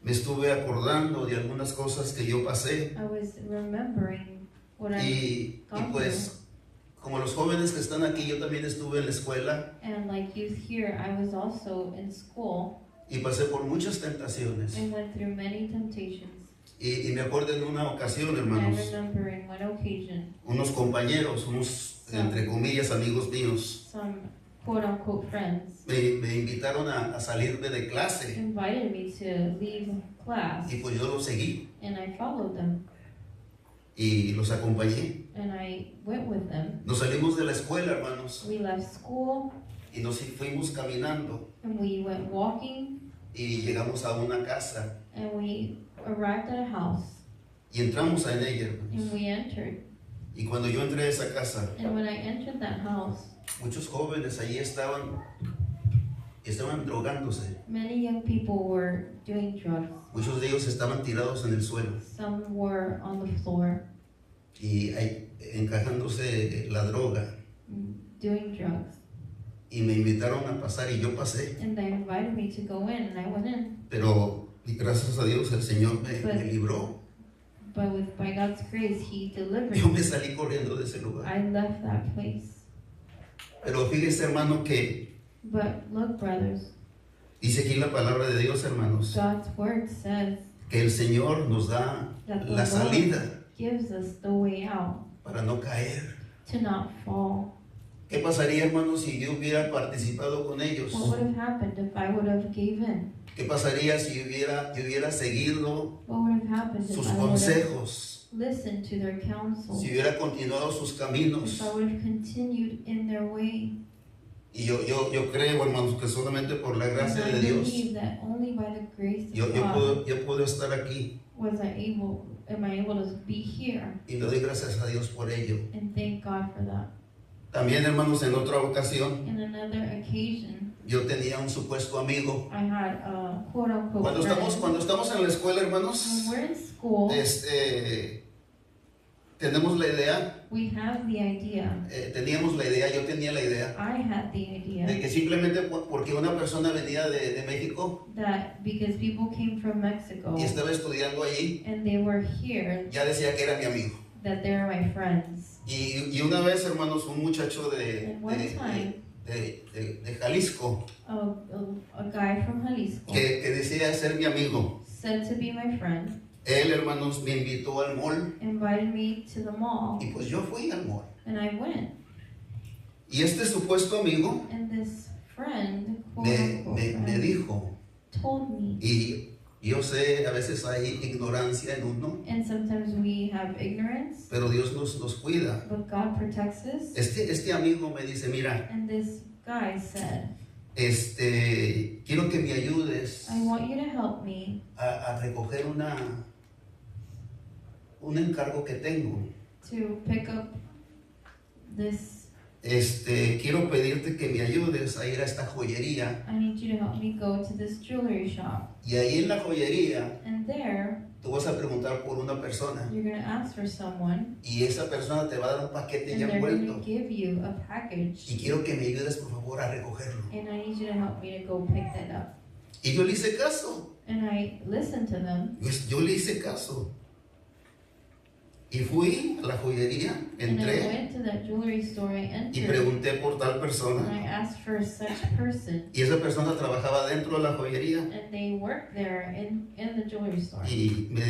[SPEAKER 1] me estuve acordando de algunas cosas que yo pasé.
[SPEAKER 4] I was remembering what I
[SPEAKER 1] Y pues, como los jóvenes que están aquí, yo también estuve en la escuela
[SPEAKER 4] and like youth here, I was also in school
[SPEAKER 1] y pasé por muchas tentaciones.
[SPEAKER 4] and went through many temptations.
[SPEAKER 1] Y me acuerdo en una ocasión,
[SPEAKER 4] And I
[SPEAKER 1] hermanos,
[SPEAKER 4] remember in one occasion,
[SPEAKER 1] unos compañeros, unos, entre comillas, amigos míos,
[SPEAKER 4] some quote-unquote friends
[SPEAKER 1] me invitaron a salirme de clase
[SPEAKER 4] invited me to leave class,
[SPEAKER 1] y pues yo los seguí
[SPEAKER 4] and I followed them,
[SPEAKER 1] y los acompañé.
[SPEAKER 4] and I went with them.
[SPEAKER 1] Nos salimos de la escuela, hermanos,
[SPEAKER 4] We left school,
[SPEAKER 1] y nos fuimos caminando
[SPEAKER 4] and we went walking,
[SPEAKER 1] y llegamos a una casa
[SPEAKER 4] and we arrived at a house,
[SPEAKER 1] y entramos en ella,
[SPEAKER 4] and
[SPEAKER 1] hermanos.
[SPEAKER 4] we entered.
[SPEAKER 1] Y cuando yo entré a esa casa,
[SPEAKER 4] And when I entered that house,
[SPEAKER 1] muchos jóvenes allí estaban que estaban drogándose.
[SPEAKER 4] Many young people were doing drugs.
[SPEAKER 1] Muchos de ellos estaban tirados en el suelo
[SPEAKER 4] Some were on the floor
[SPEAKER 1] y ahí, encajándose la droga.
[SPEAKER 4] doing drugs.
[SPEAKER 1] Y me invitaron a pasar y yo pasé.
[SPEAKER 4] And they invited me to go in, and I went in.
[SPEAKER 1] Pero y gracias a Dios el Señor me libró.
[SPEAKER 4] But by God's grace, He delivered
[SPEAKER 1] Yo me
[SPEAKER 4] me.
[SPEAKER 1] salí corriendo de ese lugar.
[SPEAKER 4] I left that place.
[SPEAKER 1] Pero fíjese, hermano, que
[SPEAKER 4] But look, brothers,
[SPEAKER 1] dice aquí la palabra de Dios, hermanos,
[SPEAKER 4] God's word says
[SPEAKER 1] que el Señor nos da
[SPEAKER 4] that the
[SPEAKER 1] la
[SPEAKER 4] Lord
[SPEAKER 1] salida
[SPEAKER 4] gives us the way out
[SPEAKER 1] para no caer.
[SPEAKER 4] to not fall.
[SPEAKER 1] ¿Qué pasaría, hermanos, si yo hubiera participado con ellos?
[SPEAKER 4] What would have happened if I would have gave in?
[SPEAKER 1] ¿Qué pasaría si yo hubiera seguido
[SPEAKER 4] What would have happened if
[SPEAKER 1] sus
[SPEAKER 4] I would have
[SPEAKER 1] consejos?
[SPEAKER 4] listened to their counsel?
[SPEAKER 1] Si hubiera continuado sus caminos.
[SPEAKER 4] If I would have continued in their way?
[SPEAKER 1] Y yo creo, hermanos, que solamente por la
[SPEAKER 4] And
[SPEAKER 1] gracia
[SPEAKER 4] I
[SPEAKER 1] de Dios
[SPEAKER 4] believe that only by the grace
[SPEAKER 1] yo
[SPEAKER 4] of God
[SPEAKER 1] puedo estar aquí.
[SPEAKER 4] am I able to be here,
[SPEAKER 1] Y le doy gracias a Dios por ello.
[SPEAKER 4] and thank God for that.
[SPEAKER 1] También, hermanos, en otra ocasión,
[SPEAKER 4] In another occasion,
[SPEAKER 1] yo tenía un supuesto amigo.
[SPEAKER 4] I had a quote-unquote
[SPEAKER 1] Cuando estamos en la escuela, hermanos,
[SPEAKER 4] When we're in school,
[SPEAKER 1] tenemos la idea,
[SPEAKER 4] we have the idea.
[SPEAKER 1] teníamos la idea, yo tenía la idea,
[SPEAKER 4] I had the
[SPEAKER 1] de
[SPEAKER 4] idea
[SPEAKER 1] que simplemente porque una persona venía de México
[SPEAKER 4] that because people came from Mexico
[SPEAKER 1] y estaba estudiando allí,
[SPEAKER 4] and they were here,
[SPEAKER 1] ya decía que era mi amigo.
[SPEAKER 4] that they're my friends.
[SPEAKER 1] Y una vez, hermanos, un muchacho
[SPEAKER 4] And one time,
[SPEAKER 1] de Jalisco,
[SPEAKER 4] a guy from Jalisco
[SPEAKER 1] que decía ser mi amigo,
[SPEAKER 4] said to be my friend,
[SPEAKER 1] él, hermanos, me invitó al mall
[SPEAKER 4] invited me to the mall,
[SPEAKER 1] y pues yo fui al mall.
[SPEAKER 4] and I went.
[SPEAKER 1] Y este supuesto amigo
[SPEAKER 4] And this friend,
[SPEAKER 1] me
[SPEAKER 4] quote-unquote friend,
[SPEAKER 1] dijo,
[SPEAKER 4] told me,
[SPEAKER 1] y yo sé, a veces hay ignorancia en uno,
[SPEAKER 4] and sometimes we have ignorance,
[SPEAKER 1] pero Dios nos cuida.
[SPEAKER 4] but God protects us.
[SPEAKER 1] Este amigo me dice, mira,
[SPEAKER 4] And this guy said,
[SPEAKER 1] quiero que me ayudes
[SPEAKER 4] I want you to help me
[SPEAKER 1] a recoger un encargo que tengo.
[SPEAKER 4] to pick up this.
[SPEAKER 1] Quiero pedirte que me ayudes a ir a esta joyería.
[SPEAKER 4] I need you to help me go to this jewelry shop.
[SPEAKER 1] Y ahí en la joyería,
[SPEAKER 4] And there,
[SPEAKER 1] tú vas a preguntar por una persona.
[SPEAKER 4] you're going to ask for someone,
[SPEAKER 1] Y esa persona te va a dar un paquete
[SPEAKER 4] and
[SPEAKER 1] ya
[SPEAKER 4] they're going
[SPEAKER 1] envuelto.
[SPEAKER 4] to give you a package.
[SPEAKER 1] Y quiero que me ayudes, por favor, a recogerlo.
[SPEAKER 4] And I need you to help me to go pick that up.
[SPEAKER 1] Y yo le hice caso.
[SPEAKER 4] And I listened to them.
[SPEAKER 1] Yo le hice caso. Y fui a la joyería,
[SPEAKER 4] And I
[SPEAKER 1] entré
[SPEAKER 4] went to that jewelry store, I
[SPEAKER 1] y
[SPEAKER 4] entered,
[SPEAKER 1] pregunté por tal
[SPEAKER 4] and
[SPEAKER 1] persona.
[SPEAKER 4] I asked for such person.
[SPEAKER 1] Y esa persona trabajaba dentro de la joyería.
[SPEAKER 4] And they worked there in the jewelry store.
[SPEAKER 1] Y le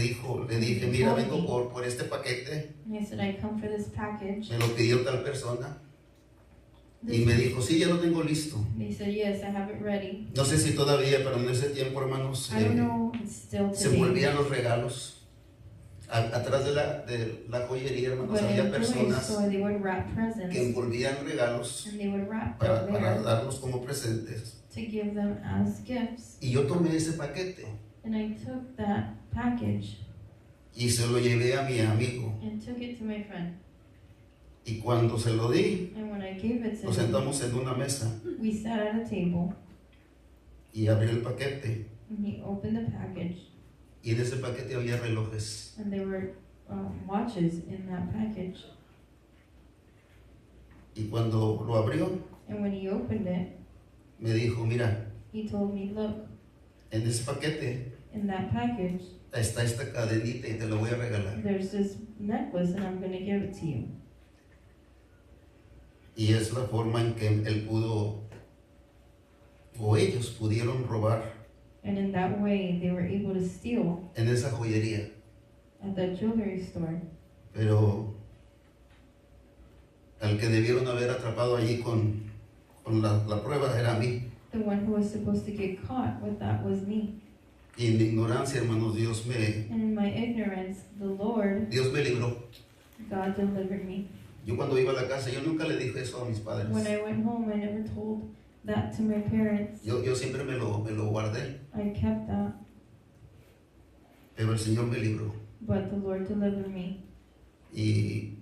[SPEAKER 1] dije, mira, vengo por este paquete.
[SPEAKER 4] And I said, I come for this package.
[SPEAKER 1] Me lo pidió tal persona. Y
[SPEAKER 4] This-
[SPEAKER 1] me dijo, sí, ya lo tengo listo.
[SPEAKER 4] They said, yes, I have it ready.
[SPEAKER 1] No sé si todavía, pero en ese tiempo, hermanos,
[SPEAKER 4] I don't know, it's still
[SPEAKER 1] se
[SPEAKER 4] today.
[SPEAKER 1] envolvían los regalos. Atrás de la joyería, hermanos,
[SPEAKER 4] But in
[SPEAKER 1] había
[SPEAKER 4] the jewelry
[SPEAKER 1] personas
[SPEAKER 4] store, they would wrap
[SPEAKER 1] que
[SPEAKER 4] presents,
[SPEAKER 1] envolvían regalos
[SPEAKER 4] and they would wrap
[SPEAKER 1] para
[SPEAKER 4] them there
[SPEAKER 1] darlos como presentes.
[SPEAKER 4] to give them as gifts.
[SPEAKER 1] Y yo tomé ese paquete
[SPEAKER 4] And I took that package
[SPEAKER 1] y se lo llevé a mi amigo.
[SPEAKER 4] and took it to my friend.
[SPEAKER 1] Y cuando se lo di,
[SPEAKER 4] And when I gave it to
[SPEAKER 1] nos
[SPEAKER 4] him,
[SPEAKER 1] sentamos en una mesa
[SPEAKER 4] we sat at a table,
[SPEAKER 1] y abrí el paquete.
[SPEAKER 4] and he opened the package,
[SPEAKER 1] Y en ese paquete había relojes.
[SPEAKER 4] and there were watches in that package.
[SPEAKER 1] Y cuando lo abrió,
[SPEAKER 4] And when he opened it,
[SPEAKER 1] me dijo, mira,
[SPEAKER 4] he told me, look,
[SPEAKER 1] en ese paquete
[SPEAKER 4] in that package,
[SPEAKER 1] está esta cadenita y te la voy a regalar.
[SPEAKER 4] there's this necklace, and I'm going to give it to you.
[SPEAKER 1] Y es la forma en que él pudo, o ellos pudieron robar
[SPEAKER 4] And in that way, they were able to steal
[SPEAKER 1] en esa joyería.
[SPEAKER 4] at that jewelry store.
[SPEAKER 1] Pero al que debieron haber atrapado allí con la prueba era a mí.
[SPEAKER 4] The one who was supposed to get caught with that was me.
[SPEAKER 1] Y en mi ignorancia, hermanos, Dios me
[SPEAKER 4] And in my ignorance, the Lord,
[SPEAKER 1] libró.
[SPEAKER 4] God delivered me.
[SPEAKER 1] Yo cuando iba a la casa, yo nunca le dije eso a mis padres.
[SPEAKER 4] When I went home, I never told that to my parents.
[SPEAKER 1] Yo siempre me lo guardé,
[SPEAKER 4] I kept that,
[SPEAKER 1] pero el Señor me libró.
[SPEAKER 4] but the Lord delivered me.
[SPEAKER 1] Y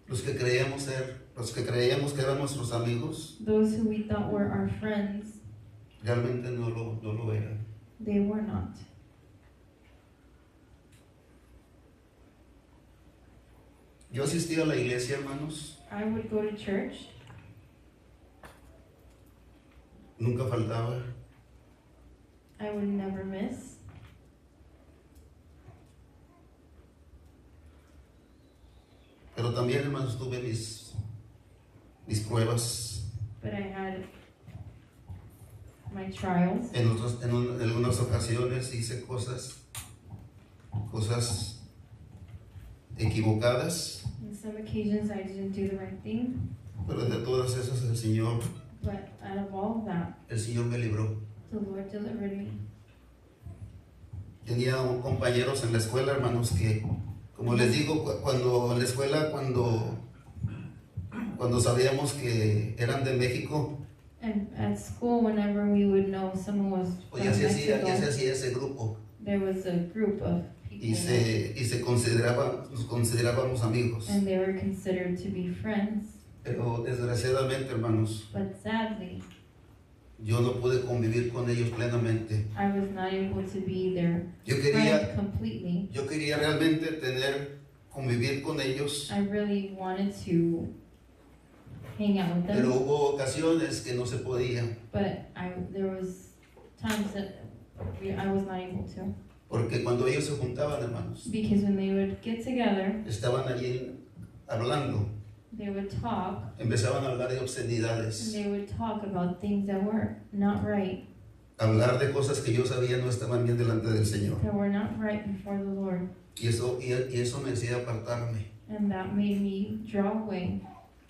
[SPEAKER 1] los que creíamos ser los que creíamos que eran nuestros amigos,
[SPEAKER 4] those who we thought were our friends,
[SPEAKER 1] realmente no lo eran.
[SPEAKER 4] they were not.
[SPEAKER 1] Yo asistía a la iglesia, hermanos,
[SPEAKER 4] I would go to church.
[SPEAKER 1] nunca faltaba.
[SPEAKER 4] I would never miss.
[SPEAKER 1] Pero también, hermanos, tuve mis pruebas.
[SPEAKER 4] But I had my trials.
[SPEAKER 1] En algunas ocasiones hice cosas equivocadas,
[SPEAKER 4] On some occasions I didn't do the right thing,
[SPEAKER 1] pero de todas esas el Señor
[SPEAKER 4] but
[SPEAKER 1] el Señor me libró.
[SPEAKER 4] the Lord delivered me.
[SPEAKER 1] Tenía compañeros en la escuela, hermanos, que, como les digo, cuando en la escuela, cuando sabíamos que eran de México,
[SPEAKER 4] And at school, whenever we would know someone was
[SPEAKER 1] pues
[SPEAKER 4] from
[SPEAKER 1] ya se hacía
[SPEAKER 4] Mexico,
[SPEAKER 1] ese grupo
[SPEAKER 4] there was a group of
[SPEAKER 1] y
[SPEAKER 4] people,
[SPEAKER 1] nos considerábamos amigos.
[SPEAKER 4] and they were considered to be friends.
[SPEAKER 1] Pero desgraciadamente, hermanos,
[SPEAKER 4] But sadly,
[SPEAKER 1] yo no pude convivir con ellos plenamente.
[SPEAKER 4] I was not able to be their
[SPEAKER 1] Yo
[SPEAKER 4] friend completely.
[SPEAKER 1] quería realmente convivir con ellos,
[SPEAKER 4] I really wanted to hang out with
[SPEAKER 1] pero
[SPEAKER 4] them,
[SPEAKER 1] hubo ocasiones que no se podía,
[SPEAKER 4] but there was times that I was not able to.
[SPEAKER 1] porque cuando ellos se juntaban, hermanos,
[SPEAKER 4] Because when they would get together,
[SPEAKER 1] estaban allí hablando,
[SPEAKER 4] they would talk,
[SPEAKER 1] empezaban a hablar de
[SPEAKER 4] and
[SPEAKER 1] obscenidades,
[SPEAKER 4] they would talk about things that were not right,
[SPEAKER 1] hablar de cosas que yo sabía no estaban bien delante del Señor.
[SPEAKER 4] that were not right before the Lord.
[SPEAKER 1] Y eso me hacía apartarme,
[SPEAKER 4] And that made me draw away,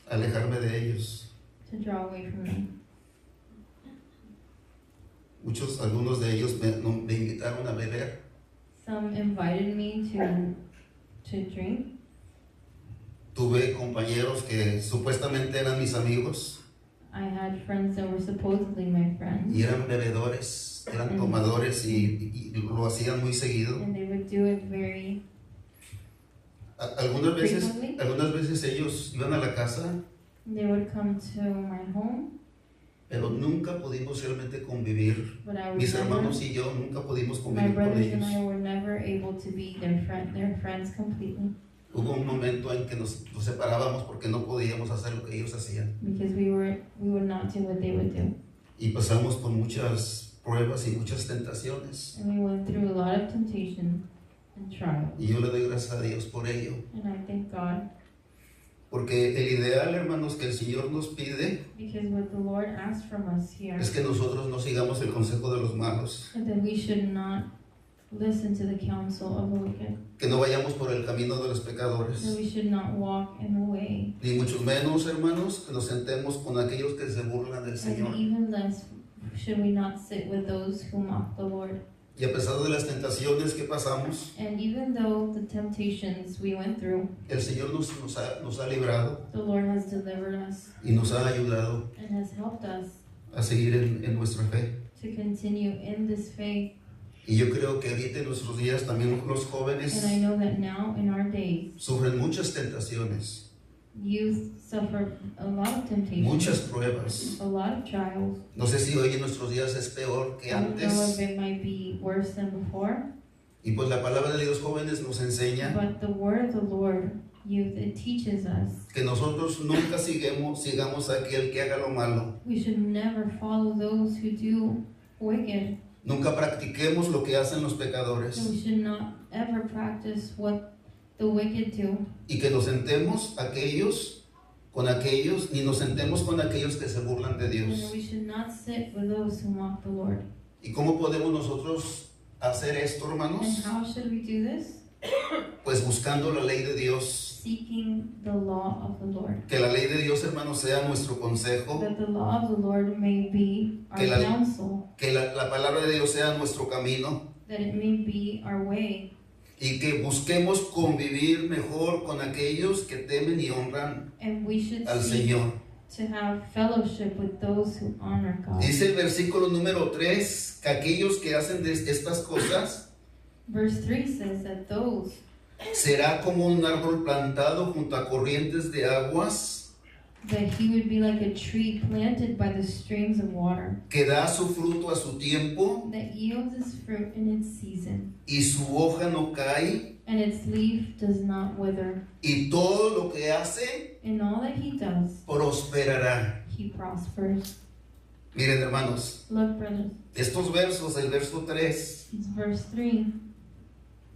[SPEAKER 1] alejarme de ellos.
[SPEAKER 4] to draw away from them.
[SPEAKER 1] Algunos de ellos me invitaron a beber.
[SPEAKER 4] Some invited me to drink.
[SPEAKER 1] Tuve compañeros que supuestamente eran mis amigos
[SPEAKER 4] I had friends that were supposedly my friends,
[SPEAKER 1] y eran bebedores, eran tomadores y lo hacían muy seguido.
[SPEAKER 4] and they would do it very
[SPEAKER 1] Algunas
[SPEAKER 4] frequently.
[SPEAKER 1] veces ellos iban a la casa,
[SPEAKER 4] They would come to my home,
[SPEAKER 1] pero nunca pudimos realmente convivir.
[SPEAKER 4] but I
[SPEAKER 1] Mis
[SPEAKER 4] was
[SPEAKER 1] hermanos
[SPEAKER 4] never,
[SPEAKER 1] y yo nunca pudimos
[SPEAKER 4] my
[SPEAKER 1] convivir con
[SPEAKER 4] brothers and
[SPEAKER 1] ellos.
[SPEAKER 4] I were never able to be their friends completely,
[SPEAKER 1] Hubo un momento en que nos separábamos porque no podíamos hacer lo que ellos hacían.
[SPEAKER 4] because we would not do what they would do.
[SPEAKER 1] Y pasamos por muchas pruebas y muchas tentaciones.
[SPEAKER 4] And we went through a lot of temptation and trial.
[SPEAKER 1] Y yo le doy gracias a Dios por ello.
[SPEAKER 4] And I thank God,
[SPEAKER 1] Porque el ideal, hermanos, que el Señor nos pide
[SPEAKER 4] because what the Lord asked from us here
[SPEAKER 1] es que nosotros no sigamos el consejo de los malos.
[SPEAKER 4] is that we should not listen to the counsel of the wicked,
[SPEAKER 1] Que no vayamos por el camino de los
[SPEAKER 4] that
[SPEAKER 1] pecadores.
[SPEAKER 4] we should not walk in the way,
[SPEAKER 1] Ni mucho menos, hermanos, que nos sentemos con aquellos que se burlan del
[SPEAKER 4] and
[SPEAKER 1] Señor.
[SPEAKER 4] even less should we not sit with those who mock the Lord.
[SPEAKER 1] Y a pesar de las tentaciones que pasamos,
[SPEAKER 4] And even though the temptations we went through,
[SPEAKER 1] el Señor nos ha librado
[SPEAKER 4] the Lord has delivered us
[SPEAKER 1] y nos ha ayudado
[SPEAKER 4] and has helped us
[SPEAKER 1] a seguir en nuestra fe.
[SPEAKER 4] to continue in this faith.
[SPEAKER 1] Y yo creo que ahorita en nuestros días también los jóvenes
[SPEAKER 4] And I know that now in our days,
[SPEAKER 1] sufren muchas tentaciones,
[SPEAKER 4] youth suffer a lot of temptations,
[SPEAKER 1] muchas pruebas.
[SPEAKER 4] a lot of trials.
[SPEAKER 1] No sé si hoy en nuestros días es peor que
[SPEAKER 4] I don't know if
[SPEAKER 1] antes.
[SPEAKER 4] it might be worse than before,
[SPEAKER 1] Y pues la palabra de Dios, jóvenes, nos enseña
[SPEAKER 4] but the word of the Lord, youth, it teaches us
[SPEAKER 1] que nosotros nunca sigamos a aquel que haga lo malo.
[SPEAKER 4] we should never follow those who do wicked.
[SPEAKER 1] Nunca practiquemos lo que hacen los
[SPEAKER 4] So
[SPEAKER 1] pecadores.
[SPEAKER 4] we should not ever practice what the wicked do.
[SPEAKER 1] Y que nos sentemos con aquellos, ni nos sentemos con aquellos que se burlan de
[SPEAKER 4] And
[SPEAKER 1] Dios.
[SPEAKER 4] we should not sit with those who mock the Lord.
[SPEAKER 1] ¿Y cómo podemos nosotros hacer esto,
[SPEAKER 4] And
[SPEAKER 1] hermanos?
[SPEAKER 4] how should we do this?
[SPEAKER 1] Pues buscando la ley de Dios.
[SPEAKER 4] Seeking the law of the Lord.
[SPEAKER 1] Que la ley de Dios, hermanos, sea nuestro consejo.
[SPEAKER 4] That the law of the Lord may be our
[SPEAKER 1] Que la-
[SPEAKER 4] counsel.
[SPEAKER 1] Que la palabra de Dios sea nuestro camino.
[SPEAKER 4] That it may be our way.
[SPEAKER 1] Y que busquemos convivir mejor con aquellos que temen y honran
[SPEAKER 4] And we should
[SPEAKER 1] al
[SPEAKER 4] seek
[SPEAKER 1] Señor.
[SPEAKER 4] to have fellowship with those who honor God.
[SPEAKER 1] Dice el versículo número 3 que aquellos que hacen de estas cosas
[SPEAKER 4] Verse 3 says that those
[SPEAKER 1] será como un árbol plantado junto a corrientes de aguas
[SPEAKER 4] that he would be like a tree planted by the streams of water,
[SPEAKER 1] que da su fruto a su tiempo,
[SPEAKER 4] that yields its fruit in its season,
[SPEAKER 1] y su hoja no cae,
[SPEAKER 4] and its leaf does not wither.
[SPEAKER 1] y todo lo que hace
[SPEAKER 4] In all that he does,
[SPEAKER 1] prosperará.
[SPEAKER 4] he prospers.
[SPEAKER 1] Miren, hermanos,
[SPEAKER 4] Look, brothers,
[SPEAKER 1] estos versos, el verso 3,
[SPEAKER 4] it's verse 3.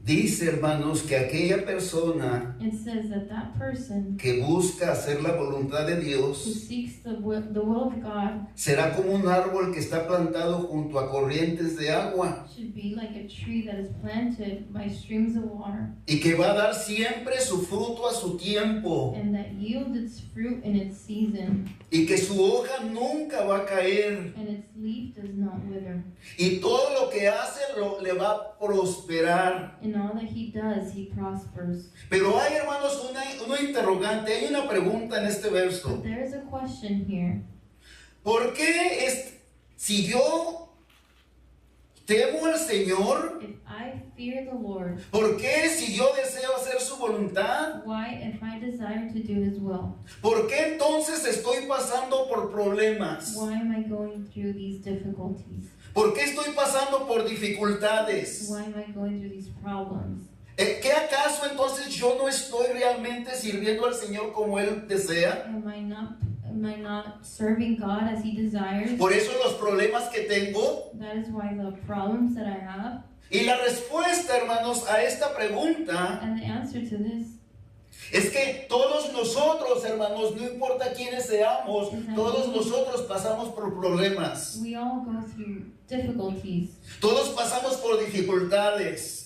[SPEAKER 1] dice, hermanos, que aquella persona
[SPEAKER 4] It says that that person
[SPEAKER 1] que busca hacer la voluntad de
[SPEAKER 4] who
[SPEAKER 1] Dios
[SPEAKER 4] seeks the will of God
[SPEAKER 1] será como un árbol que está plantado junto a corrientes de agua
[SPEAKER 4] should be like a tree that is planted by streams of water,
[SPEAKER 1] y que va a dar siempre su fruto a su tiempo
[SPEAKER 4] and that yields its fruit in its season,
[SPEAKER 1] y que su hoja nunca va a caer
[SPEAKER 4] and its leaf does not wither.
[SPEAKER 1] y todo lo que hace le va a prosperar.
[SPEAKER 4] In all that he does, he prospers.
[SPEAKER 1] Pero hay, hermanos, una interrogante, hay una pregunta en este verso.
[SPEAKER 4] But there is a question here.
[SPEAKER 1] ¿Por qué si yo temo al Señor?
[SPEAKER 4] If I fear the Lord,
[SPEAKER 1] ¿Por qué si yo deseo hacer su voluntad?
[SPEAKER 4] why, if I desire to do his will,
[SPEAKER 1] ¿Por qué entonces estoy pasando por problemas?
[SPEAKER 4] why am I going through these difficulties?
[SPEAKER 1] ¿Por qué estoy pasando por dificultades?
[SPEAKER 4] Why am I going through these problems?
[SPEAKER 1] ¿Qué acaso entonces yo no estoy realmente sirviendo al Señor como Él desea?
[SPEAKER 4] Am I not serving God as he desires?
[SPEAKER 1] Por eso los problemas que tengo.
[SPEAKER 4] That is why the problems that I have.
[SPEAKER 1] Y la respuesta, hermanos, a esta pregunta
[SPEAKER 4] And the answer to this
[SPEAKER 1] es que todos nosotros, hermanos, no importa quiénes seamos, todos nosotros pasamos por problemas.
[SPEAKER 4] we all go through difficulties.
[SPEAKER 1] Todos pasamos por dificultades.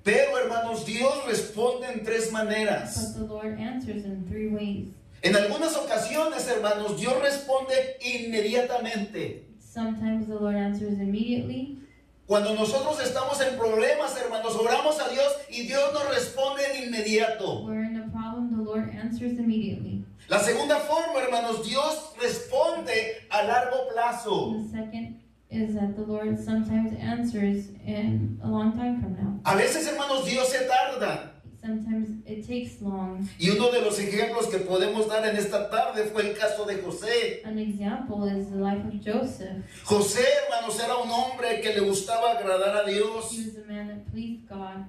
[SPEAKER 1] Pero, hermanos, Dios responde en tres maneras.
[SPEAKER 4] But the Lord answers in three ways.
[SPEAKER 1] En algunas ocasiones, hermanos, Dios responde inmediatamente.
[SPEAKER 4] Sometimes the Lord answers immediately.
[SPEAKER 1] Cuando nosotros estamos en problemas, hermanos, oramos a Dios y Dios nos responde de inmediato.
[SPEAKER 4] We're in a problem, the Lord answers immediately.
[SPEAKER 1] La segunda forma, hermanos, Dios responde a largo plazo.
[SPEAKER 4] The second is that the Lord sometimes answers in a long time from now.
[SPEAKER 1] A veces, hermanos, Dios se tarda.
[SPEAKER 4] Sometimes it takes long.
[SPEAKER 1] Y uno de los ejemplos que podemos dar en esta tarde fue el caso de José.
[SPEAKER 4] An example is the life of Joseph.
[SPEAKER 1] José, hermanos, era un hombre que le gustaba agradar a Dios.
[SPEAKER 4] He was a man that pleased God.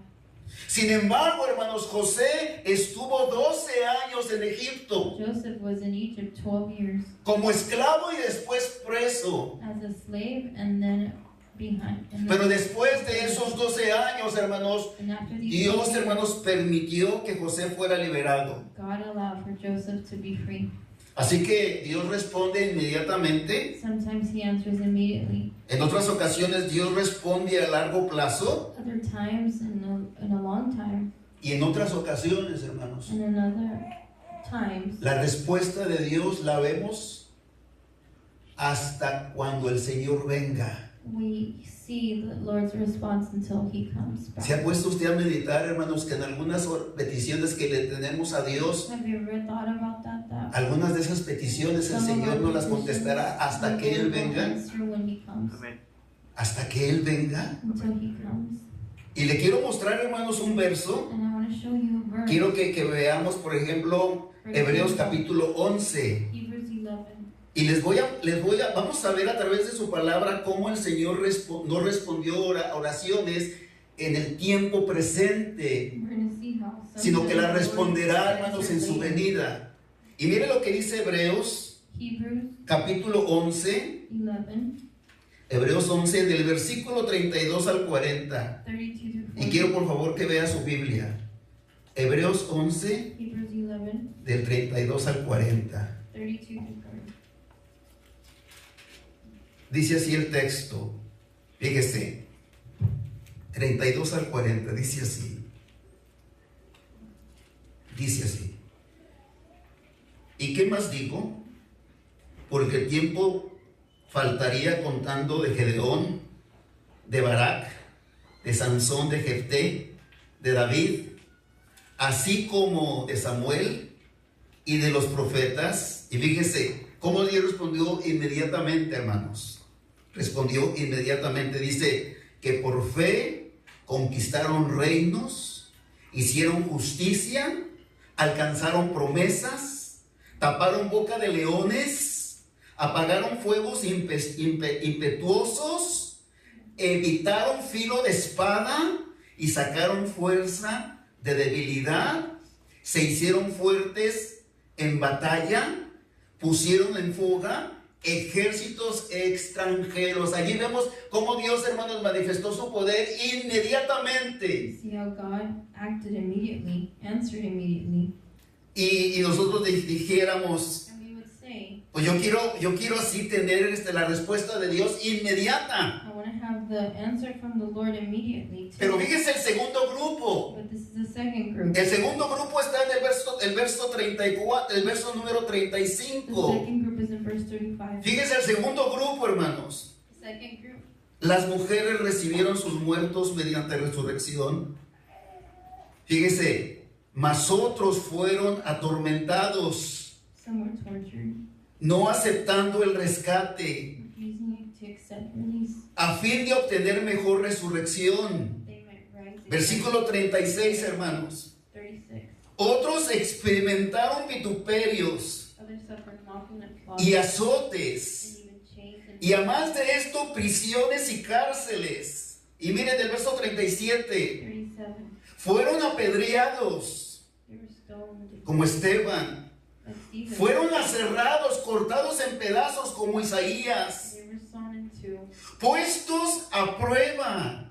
[SPEAKER 1] Sin embargo, hermanos, José estuvo 12 años en Egipto
[SPEAKER 4] Joseph was in Egypt 12 years
[SPEAKER 1] como esclavo y después preso.
[SPEAKER 4] as a slave and then behind.
[SPEAKER 1] Pero después de esos 12 años, hermanos,
[SPEAKER 4] And after these
[SPEAKER 1] Dios,
[SPEAKER 4] 12 years,
[SPEAKER 1] hermanos, permitió que José fuera liberado.
[SPEAKER 4] God allowed for Joseph to be free.
[SPEAKER 1] Así que Dios responde inmediatamente.
[SPEAKER 4] Sometimes he answers immediately.
[SPEAKER 1] En otras ocasiones Dios responde a largo plazo.
[SPEAKER 4] Other times in a long time.
[SPEAKER 1] Y en otras ocasiones, hermanos,
[SPEAKER 4] And in other times,
[SPEAKER 1] la respuesta de Dios la vemos hasta cuando el Señor venga.
[SPEAKER 4] we see the Lord's response until he comes
[SPEAKER 1] ¿Se ha
[SPEAKER 4] back.
[SPEAKER 1] puesto usted a meditar, hermanos, que en algunas peticiones que le tenemos a Dios,
[SPEAKER 4] Have you ever thought about that?
[SPEAKER 1] algunas de esas peticiones el
[SPEAKER 4] Some of
[SPEAKER 1] Señor
[SPEAKER 4] our
[SPEAKER 1] no las
[SPEAKER 4] petitions,
[SPEAKER 1] contestará hasta
[SPEAKER 4] the
[SPEAKER 1] que Él
[SPEAKER 4] Lord will
[SPEAKER 1] venga?
[SPEAKER 4] answer when he comes.
[SPEAKER 1] Hasta que Él venga.
[SPEAKER 4] Until he comes.
[SPEAKER 1] Y le quiero mostrar, hermanos, un verso.
[SPEAKER 4] And I want to show you a verse.
[SPEAKER 1] Quiero que veamos, por ejemplo, Hebreos capítulo 11.
[SPEAKER 4] Hebrews 11.
[SPEAKER 1] Y vamos a ver a través de su palabra cómo el Señor no respondió oraciones en el tiempo presente,
[SPEAKER 4] We're going to see how
[SPEAKER 1] sino que la
[SPEAKER 4] sometimes the Lord
[SPEAKER 1] responderá, hermanos, en su
[SPEAKER 4] answers later.
[SPEAKER 1] venida. Y mire lo que dice Hebreos
[SPEAKER 4] Hebrews
[SPEAKER 1] capítulo 11,
[SPEAKER 4] 11,
[SPEAKER 1] Hebreos 11 del versículo 32 al 40.
[SPEAKER 4] 32 to 40.
[SPEAKER 1] Y quiero por favor que vea su Biblia. Hebreos 11
[SPEAKER 4] Hebrews 11,
[SPEAKER 1] del 32 al 40.
[SPEAKER 4] 32 to 40.
[SPEAKER 1] Dice así el texto. Fíjese. 32 al 40. Dice así. Dice así. ¿Y qué más digo? Porque el tiempo faltaría contando de Gedeón, de Barak, de Sansón, de Jefté, de David, así como de Samuel y de los profetas. Y fíjese cómo Dios respondió inmediatamente, hermanos. Respondió inmediatamente. Dice que por fe conquistaron reinos, hicieron justicia, alcanzaron promesas, taparon boca de leones, apagaron fuegos impetuosos, evitaron filo de espada y sacaron fuerza de debilidad, se hicieron fuertes en batalla, pusieron en fuga ejércitos extranjeros. Allí vemos cómo Dios, hermanos, manifestó su poder inmediatamente.
[SPEAKER 4] See how God acted immediately, answered immediately.
[SPEAKER 1] Y nosotros dijéramos,
[SPEAKER 4] And we would say,
[SPEAKER 1] pues yo quiero así tener la respuesta de Dios inmediata.
[SPEAKER 4] I want to have the answer from the Lord immediately.
[SPEAKER 1] Pero fíjese el segundo grupo.
[SPEAKER 4] But this is the second group.
[SPEAKER 1] El segundo grupo está en el verso 34, el verso número
[SPEAKER 4] The
[SPEAKER 1] 35.
[SPEAKER 4] second group is in verse 35.
[SPEAKER 1] Fíjese el segundo grupo, hermanos.
[SPEAKER 4] The second group.
[SPEAKER 1] Las mujeres recibieron sus muertos mediante resurrección. Fíjese, mas otros fueron atormentados,
[SPEAKER 4] Some were tortured,
[SPEAKER 1] no aceptando el rescate,
[SPEAKER 4] refusing to accept release.
[SPEAKER 1] a fin de obtener mejor resurrección.
[SPEAKER 4] They might rise again.
[SPEAKER 1] Versículo 36, hermanos.
[SPEAKER 4] 36.
[SPEAKER 1] Otros experimentaron vituperios
[SPEAKER 4] Others suffered mocking and
[SPEAKER 1] y
[SPEAKER 4] flogging,
[SPEAKER 1] azotes,
[SPEAKER 4] and even chains and
[SPEAKER 1] y a más de esto, prisiones y cárceles. Y miren el verso 37.
[SPEAKER 4] 37.
[SPEAKER 1] Fueron apedreados
[SPEAKER 4] They were stoned
[SPEAKER 1] como Esteban.
[SPEAKER 4] like Stephen.
[SPEAKER 1] Fueron aserrados, cortados en pedazos como Isaías.
[SPEAKER 4] They were sawn in two,
[SPEAKER 1] Puestos a prueba,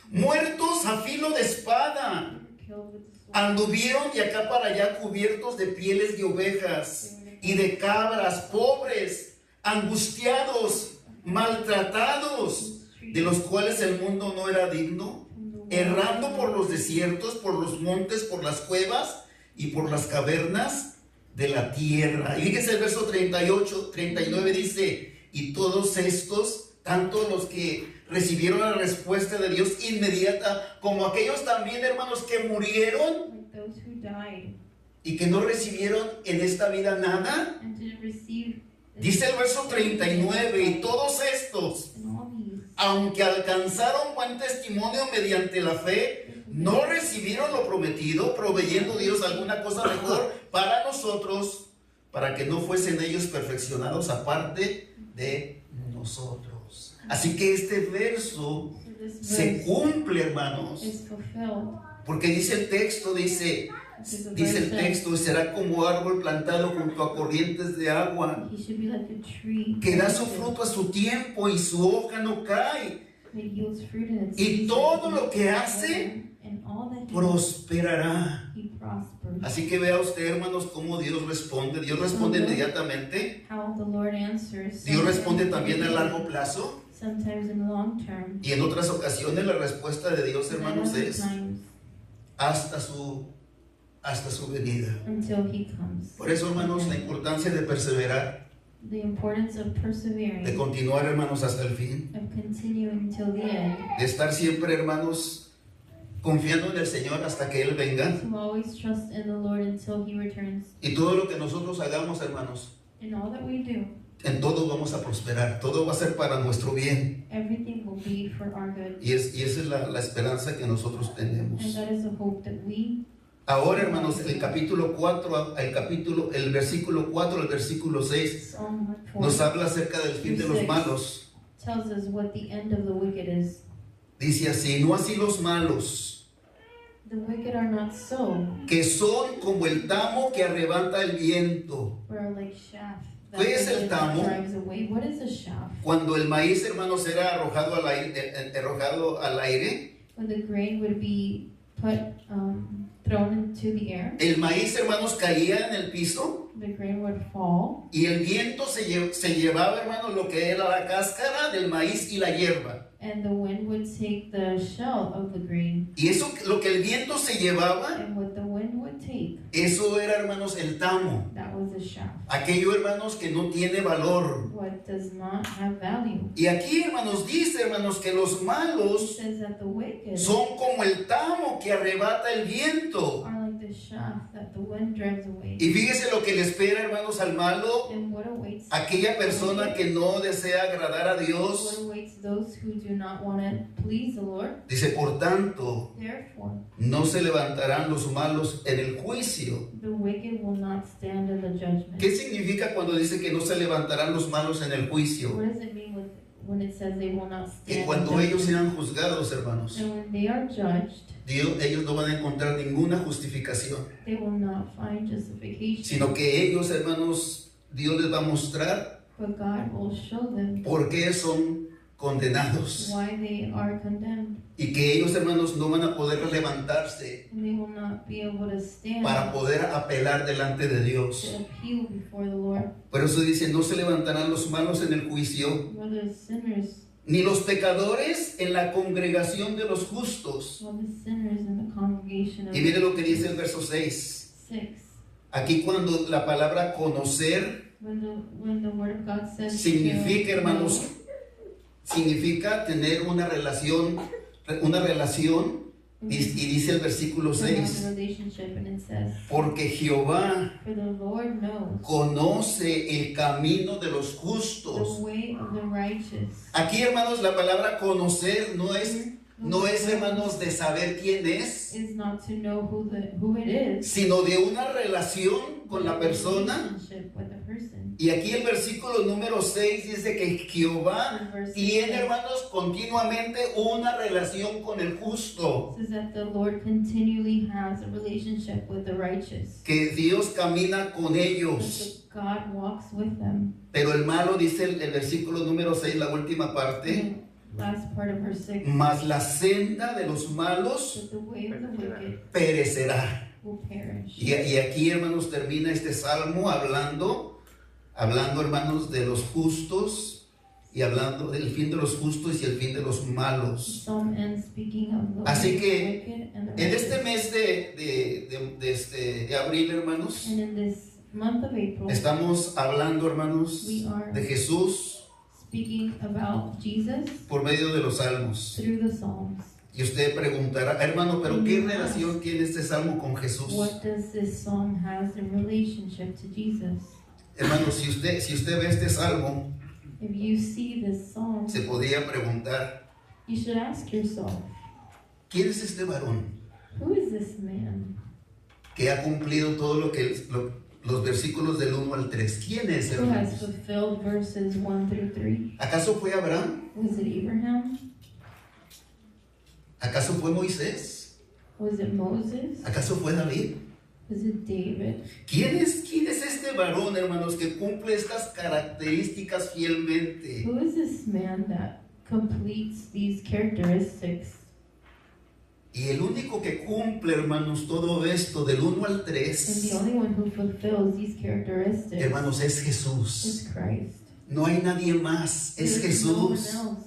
[SPEAKER 1] muertos a filo de espada.
[SPEAKER 4] they were killed with the sword.
[SPEAKER 1] Anduvieron de acá para allá cubiertos de pieles de ovejas y de cabras, pobres, angustiados, maltratados, de los cuales el mundo no era digno, errando por los desiertos, por los montes, por las cuevas y por las cavernas de la tierra. Y fíjense el verso 38, 39 dice, y todos estos, tanto los que recibieron la respuesta de Dios inmediata, como aquellos también, hermanos, que murieron
[SPEAKER 4] Like those who died
[SPEAKER 1] y que no recibieron en esta vida nada.
[SPEAKER 4] and didn't receive.
[SPEAKER 1] Dice el verso 39, y todos estos,
[SPEAKER 4] And all these,
[SPEAKER 1] aunque alcanzaron buen testimonio mediante la fe, no recibieron lo prometido, proveyendo Dios alguna cosa mejor para nosotros, para que no fuesen ellos perfeccionados aparte de nosotros. Así que este verso
[SPEAKER 4] so this
[SPEAKER 1] se
[SPEAKER 4] verse
[SPEAKER 1] cumple, hermanos,
[SPEAKER 4] is fulfilled.
[SPEAKER 1] porque dice el texto, dice el texto, será como árbol plantado junto a corrientes de agua,
[SPEAKER 4] He should be like a tree
[SPEAKER 1] que da su fruto a su tiempo y su hoja no cae,
[SPEAKER 4] that yields fruit in its
[SPEAKER 1] y
[SPEAKER 4] season,
[SPEAKER 1] todo lo que hace
[SPEAKER 4] and all that
[SPEAKER 1] prosperará.
[SPEAKER 4] he prospers.
[SPEAKER 1] Así que vea usted, hermanos, cómo Dios responde. Dios responde inmediatamente.
[SPEAKER 4] How the Lord answers.
[SPEAKER 1] Dios responde también a largo plazo.
[SPEAKER 4] Sometimes in the long term.
[SPEAKER 1] Y en otras ocasiones la respuesta de Dios,
[SPEAKER 4] And
[SPEAKER 1] hermanos,
[SPEAKER 4] other
[SPEAKER 1] es
[SPEAKER 4] times
[SPEAKER 1] hasta su venida.
[SPEAKER 4] until he comes.
[SPEAKER 1] Por eso, hermanos, la importancia de perseverar,
[SPEAKER 4] The importance of persevering,
[SPEAKER 1] de continuar, hermanos, hasta el fin,
[SPEAKER 4] of continuing till the end,
[SPEAKER 1] de estar siempre, hermanos, confiando en el Señor hasta que Él venga.
[SPEAKER 4] to always trust in the Lord until he returns.
[SPEAKER 1] Y todo lo que nosotros hagamos, hermanos,
[SPEAKER 4] In all that we do,
[SPEAKER 1] en todo vamos a prosperar. Todo va a ser para nuestro bien.
[SPEAKER 4] everything will be for our good.
[SPEAKER 1] Y esa es la esperanza que nosotros tenemos.
[SPEAKER 4] And that is the hope that we,
[SPEAKER 1] Ahora, hermanos, el versículo 4 al versículo 6
[SPEAKER 4] Psalm 4,
[SPEAKER 1] nos habla acerca del fin de los malos.
[SPEAKER 4] tells us what the end of the wicked is.
[SPEAKER 1] Dice así, no así los malos,
[SPEAKER 4] The wicked are not so,
[SPEAKER 1] que son como el tamo que arrebata el viento.
[SPEAKER 4] but are like chaff that
[SPEAKER 1] ¿Qué es
[SPEAKER 4] the
[SPEAKER 1] el
[SPEAKER 4] wind
[SPEAKER 1] tamo?
[SPEAKER 4] drives away. What is a chaff?
[SPEAKER 1] Cuando el maíz, hermanos, era arrojado al aire,
[SPEAKER 4] When the grain would be put, thrown into the air,
[SPEAKER 1] el maíz, hermanos, caía en el piso
[SPEAKER 4] the grain would fall,
[SPEAKER 1] y el viento se llevaba, hermanos, lo que era la cáscara del maíz y la hierba.
[SPEAKER 4] and the wind would take the shell of the grain,
[SPEAKER 1] Y eso, lo que el viento se llevaba,
[SPEAKER 4] and what the wind would take,
[SPEAKER 1] eso era, hermanos, el tamo.
[SPEAKER 4] that was a chaff.
[SPEAKER 1] Aquello, hermanos, que no tiene valor.
[SPEAKER 4] What does not have value.
[SPEAKER 1] Y aquí, hermanos, dice, hermanos, que los
[SPEAKER 4] It
[SPEAKER 1] malos
[SPEAKER 4] says that the wicked
[SPEAKER 1] son como el tamo que arrebata el viento.
[SPEAKER 4] are like the shaft that the wind drives away.
[SPEAKER 1] Y fíjese lo que le espera, hermanos, al malo,
[SPEAKER 4] And what awaits
[SPEAKER 1] aquella persona que no desea agradar a
[SPEAKER 4] what
[SPEAKER 1] Dios.
[SPEAKER 4] awaits those who do not want to please the Lord?
[SPEAKER 1] Dice, por tanto,
[SPEAKER 4] Therefore,
[SPEAKER 1] no se levantarán los malos en el juicio.
[SPEAKER 4] the wicked will not stand in the judgment.
[SPEAKER 1] ¿Qué significa cuando dice que no se levantarán los malos en el juicio?
[SPEAKER 4] What does it mean when it says they will not
[SPEAKER 1] Que
[SPEAKER 4] stand
[SPEAKER 1] cuando
[SPEAKER 4] in
[SPEAKER 1] ellos
[SPEAKER 4] judgment?
[SPEAKER 1] sean juzgados, hermanos,
[SPEAKER 4] And when they are judged,
[SPEAKER 1] ellos no van a encontrar ninguna justificación,
[SPEAKER 4] they will not find justification.
[SPEAKER 1] sino que ellos, hermanos, Dios les va a mostrar
[SPEAKER 4] But God will show them
[SPEAKER 1] por qué son condenados.
[SPEAKER 4] why they are condemned.
[SPEAKER 1] Y que ellos, hermanos, no van a poder levantarse
[SPEAKER 4] And they will not be able to stand
[SPEAKER 1] para poder apelar delante de
[SPEAKER 4] to
[SPEAKER 1] Dios.
[SPEAKER 4] appeal before the Lord.
[SPEAKER 1] Por eso dice, no se levantarán los malos en el juicio,
[SPEAKER 4] Nor the sinners,
[SPEAKER 1] ni los pecadores en la congregación de los justos.
[SPEAKER 4] nor the sinners in the congregation of
[SPEAKER 1] Y mire lo que dice el verso 6.
[SPEAKER 4] 6.
[SPEAKER 1] Aquí cuando la palabra conocer
[SPEAKER 4] When the word of God says
[SPEAKER 1] significa,
[SPEAKER 4] to
[SPEAKER 1] hermanos, significa tener una relación, y dice el versículo
[SPEAKER 4] to have
[SPEAKER 1] 6,
[SPEAKER 4] a relationship, and it says,
[SPEAKER 1] porque Jehová
[SPEAKER 4] for the Lord knows
[SPEAKER 1] conoce el camino de los
[SPEAKER 4] the
[SPEAKER 1] justos.
[SPEAKER 4] way of the righteous.
[SPEAKER 1] Aquí, hermanos, la palabra conocer no es, hermanos, de saber quién es,
[SPEAKER 4] Is not to know who it is,
[SPEAKER 1] sino de una relación con la persona.
[SPEAKER 4] relationship with the person.
[SPEAKER 1] Y aquí el versículo número 6 dice que Jehová tiene, hermanos, continuamente una relación con el justo.
[SPEAKER 4] Says that the Lord continually has a relationship with the righteous.
[SPEAKER 1] Que Dios camina con ellos.
[SPEAKER 4] That God walks with them.
[SPEAKER 1] Pero el malo, dice el versículo número 6, la última parte,
[SPEAKER 4] The last part of verse 6.
[SPEAKER 1] mas la senda de los malos
[SPEAKER 4] That the way of the wicked
[SPEAKER 1] perecerá.
[SPEAKER 4] will perish.
[SPEAKER 1] Y aquí, hermanos, termina este salmo hablando, hermanos, de los justos y hablando del fin de los justos y el fin de los
[SPEAKER 4] The
[SPEAKER 1] malos.
[SPEAKER 4] psalm ends speaking of the
[SPEAKER 1] Así
[SPEAKER 4] way of
[SPEAKER 1] que,
[SPEAKER 4] the wicked and the
[SPEAKER 1] En
[SPEAKER 4] righteous.
[SPEAKER 1] este mes de abril, hermanos,
[SPEAKER 4] And in this month of April,
[SPEAKER 1] estamos hablando, hermanos,
[SPEAKER 4] we are
[SPEAKER 1] de Jesús
[SPEAKER 4] speaking about Jesus
[SPEAKER 1] por medio de los salmos.
[SPEAKER 4] through the Psalms.
[SPEAKER 1] Y usted preguntará, hermano, ¿pero qué relación tiene este salmo con Jesús?
[SPEAKER 4] What does this psalm has in relationship to Jesus?
[SPEAKER 1] Hermano, si usted ve este salmo,
[SPEAKER 4] If you see this psalm,
[SPEAKER 1] se podría preguntar,
[SPEAKER 4] you should ask yourself,
[SPEAKER 1] ¿quién es este varón
[SPEAKER 4] who is this man
[SPEAKER 1] que ha cumplido todo los versículos del 1 al 3? ¿Quién es,
[SPEAKER 4] who has
[SPEAKER 1] hermanos?
[SPEAKER 4] fulfilled verses 1 through 3?
[SPEAKER 1] ¿Acaso fue Abraham?
[SPEAKER 4] Was it Abraham?
[SPEAKER 1] ¿Acaso fue Moisés?
[SPEAKER 4] Was it Moses?
[SPEAKER 1] ¿Acaso fue David?
[SPEAKER 4] Was it David?
[SPEAKER 1] ¿Quién es este varón, hermanos, que cumple estas características fielmente?
[SPEAKER 4] Who is this man that completes these characteristics?
[SPEAKER 1] Y el único que cumple, hermanos, todo esto del 1 al
[SPEAKER 4] And the
[SPEAKER 1] 3,
[SPEAKER 4] only one who fulfills these characteristics
[SPEAKER 1] hermanos, es Jesús.
[SPEAKER 4] is Christ.
[SPEAKER 1] No hay nadie más, es
[SPEAKER 4] There's no one
[SPEAKER 1] Jesús.
[SPEAKER 4] else.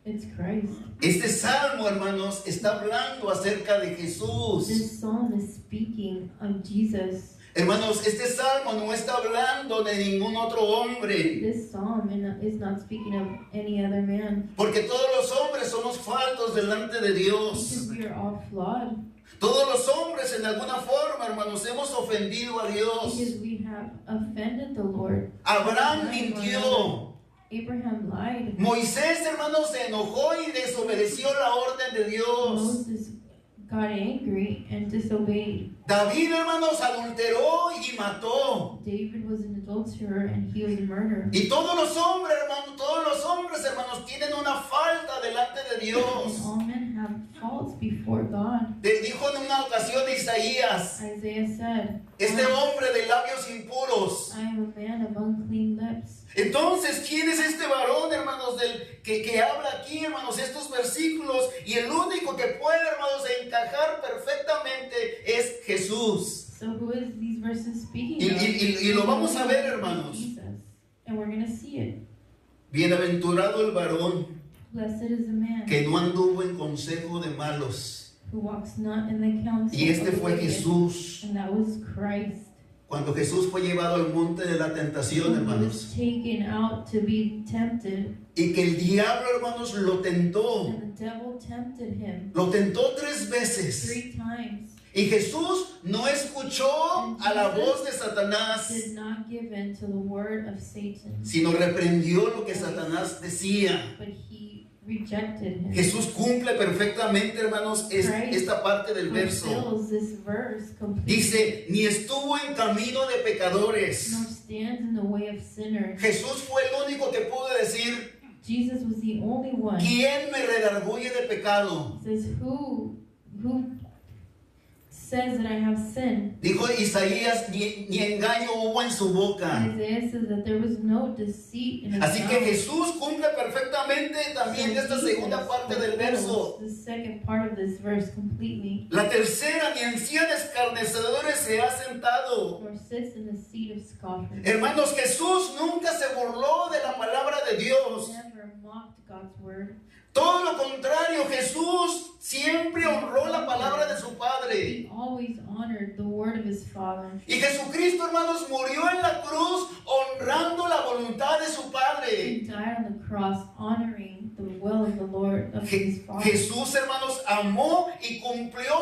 [SPEAKER 4] It's Christ.
[SPEAKER 1] Este salmo, hermanos, está hablando acerca de Jesús.
[SPEAKER 4] This psalm is speaking of Jesus.
[SPEAKER 1] Hermanos, este salmo no está hablando de ningún otro hombre,
[SPEAKER 4] This psalm is not speaking of any other man.
[SPEAKER 1] porque todos los hombres somos faltos delante de Dios.
[SPEAKER 4] Because we are all flawed.
[SPEAKER 1] Todos los hombres en alguna forma, hermanos, hemos ofendido a Dios.
[SPEAKER 4] Because we have offended the Lord.
[SPEAKER 1] Abraham mintió.
[SPEAKER 4] Abraham lied.
[SPEAKER 1] Moisés, hermanos, se enojó y desobedeció la orden de Dios.
[SPEAKER 4] Moses got angry and disobeyed.
[SPEAKER 1] David, hermanos, adulteró y mató.
[SPEAKER 4] David was an adulterer and he was a murderer.
[SPEAKER 1] Y todos los hombres, hermanos, tienen una falta delante de
[SPEAKER 4] And
[SPEAKER 1] Dios.
[SPEAKER 4] all men have faults before God.
[SPEAKER 1] Dijo en una ocasión Isaías,
[SPEAKER 4] Isaiah said,
[SPEAKER 1] este hombre de labios impuros.
[SPEAKER 4] I am a man of unclean lips.
[SPEAKER 1] Entonces, ¿quién es este varón, hermanos, que habla aquí, hermanos, estos versículos? Y el único que puede, hermanos, encajar perfectamente es Jesús.
[SPEAKER 4] So who is these verses speaking
[SPEAKER 1] Y lo vamos a ver, hermanos.
[SPEAKER 4] Jesus. And we're going to see it.
[SPEAKER 1] Bienaventurado el varón
[SPEAKER 4] Blessed is the man
[SPEAKER 1] que no anduvo en consejo de malos.
[SPEAKER 4] who walks not in the counsel
[SPEAKER 1] Y este
[SPEAKER 4] of the
[SPEAKER 1] fue
[SPEAKER 4] wicked.
[SPEAKER 1] Jesús.
[SPEAKER 4] And that was Christ.
[SPEAKER 1] Cuando Jesús fue llevado al monte de la tentación,
[SPEAKER 4] When he
[SPEAKER 1] hermanos,
[SPEAKER 4] was taken out to be tempted,
[SPEAKER 1] y que el diablo, hermanos, lo tentó.
[SPEAKER 4] and the devil tempted him
[SPEAKER 1] Lo tentó 3 veces.
[SPEAKER 4] 3 times,
[SPEAKER 1] Y Jesús no escuchó a la voz de Satanás,
[SPEAKER 4] did not give in to the word of Satan,
[SPEAKER 1] sino reprendió lo que Satanás decía.
[SPEAKER 4] but he rejected him.
[SPEAKER 1] Jesús cumple perfectamente, hermanos, esta parte del verso.
[SPEAKER 4] Fulfills this verse completely.
[SPEAKER 1] Dice, ni estuvo en camino de pecadores.
[SPEAKER 4] Nor stands in the way of sinners.
[SPEAKER 1] Jesús fue el único que pudo decir,
[SPEAKER 4] Jesus was the only one.
[SPEAKER 1] ¿quién me redarguye de pecado?
[SPEAKER 4] Says, who says that I have sinned?
[SPEAKER 1] Dijo Isaías, ni engaño hubo en su boca.
[SPEAKER 4] Isaiah says that there was no deceit in his
[SPEAKER 1] Así que
[SPEAKER 4] mouth.
[SPEAKER 1] Jesús cumple perfectamente también esta segunda parte del verso.
[SPEAKER 4] The second part of this verse completely.
[SPEAKER 1] La tercera, ni anciana escarnecedores se ha sentado.
[SPEAKER 4] Nor sits in the seat of scoffers.
[SPEAKER 1] Hermanos, Jesús nunca se burló de la palabra de Dios.
[SPEAKER 4] Never mocked God's word.
[SPEAKER 1] Todo lo contrario, Jesús siempre honró la palabra de su
[SPEAKER 4] He
[SPEAKER 1] Padre.
[SPEAKER 4] always honored the word of his Father.
[SPEAKER 1] Y Jesucristo, hermanos, murió en la cruz honrando la voluntad de su
[SPEAKER 4] He
[SPEAKER 1] Padre.
[SPEAKER 4] died on the cross honoring the will of the Lord of his Father.
[SPEAKER 1] Jesús, hermanos, amó y cumplió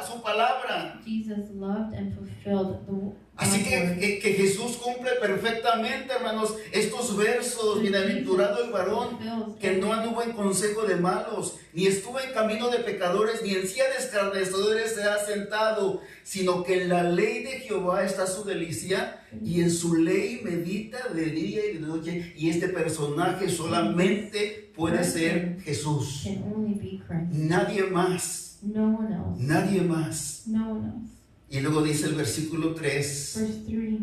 [SPEAKER 1] su palabra.
[SPEAKER 4] Jesus loved and fulfilled the
[SPEAKER 1] Así
[SPEAKER 4] God's word.
[SPEAKER 1] que Jesús cumple perfectamente, hermanos, estos versos. Bienaventurado el varón que no anduvo en consejo de malos, ni estuvo en camino de pecadores, ni en silla de escarnecedores se ha sentado, sino que en la ley de Jehová está su delicia, y en su ley medita de día y de noche. Y este personaje solamente puede ser Jesús.
[SPEAKER 4] Can only be Christ.
[SPEAKER 1] Nadie más.
[SPEAKER 4] No one else.
[SPEAKER 1] Nadie más.
[SPEAKER 4] No one else.
[SPEAKER 1] Y luego dice el versículo 3.
[SPEAKER 4] Verse 3.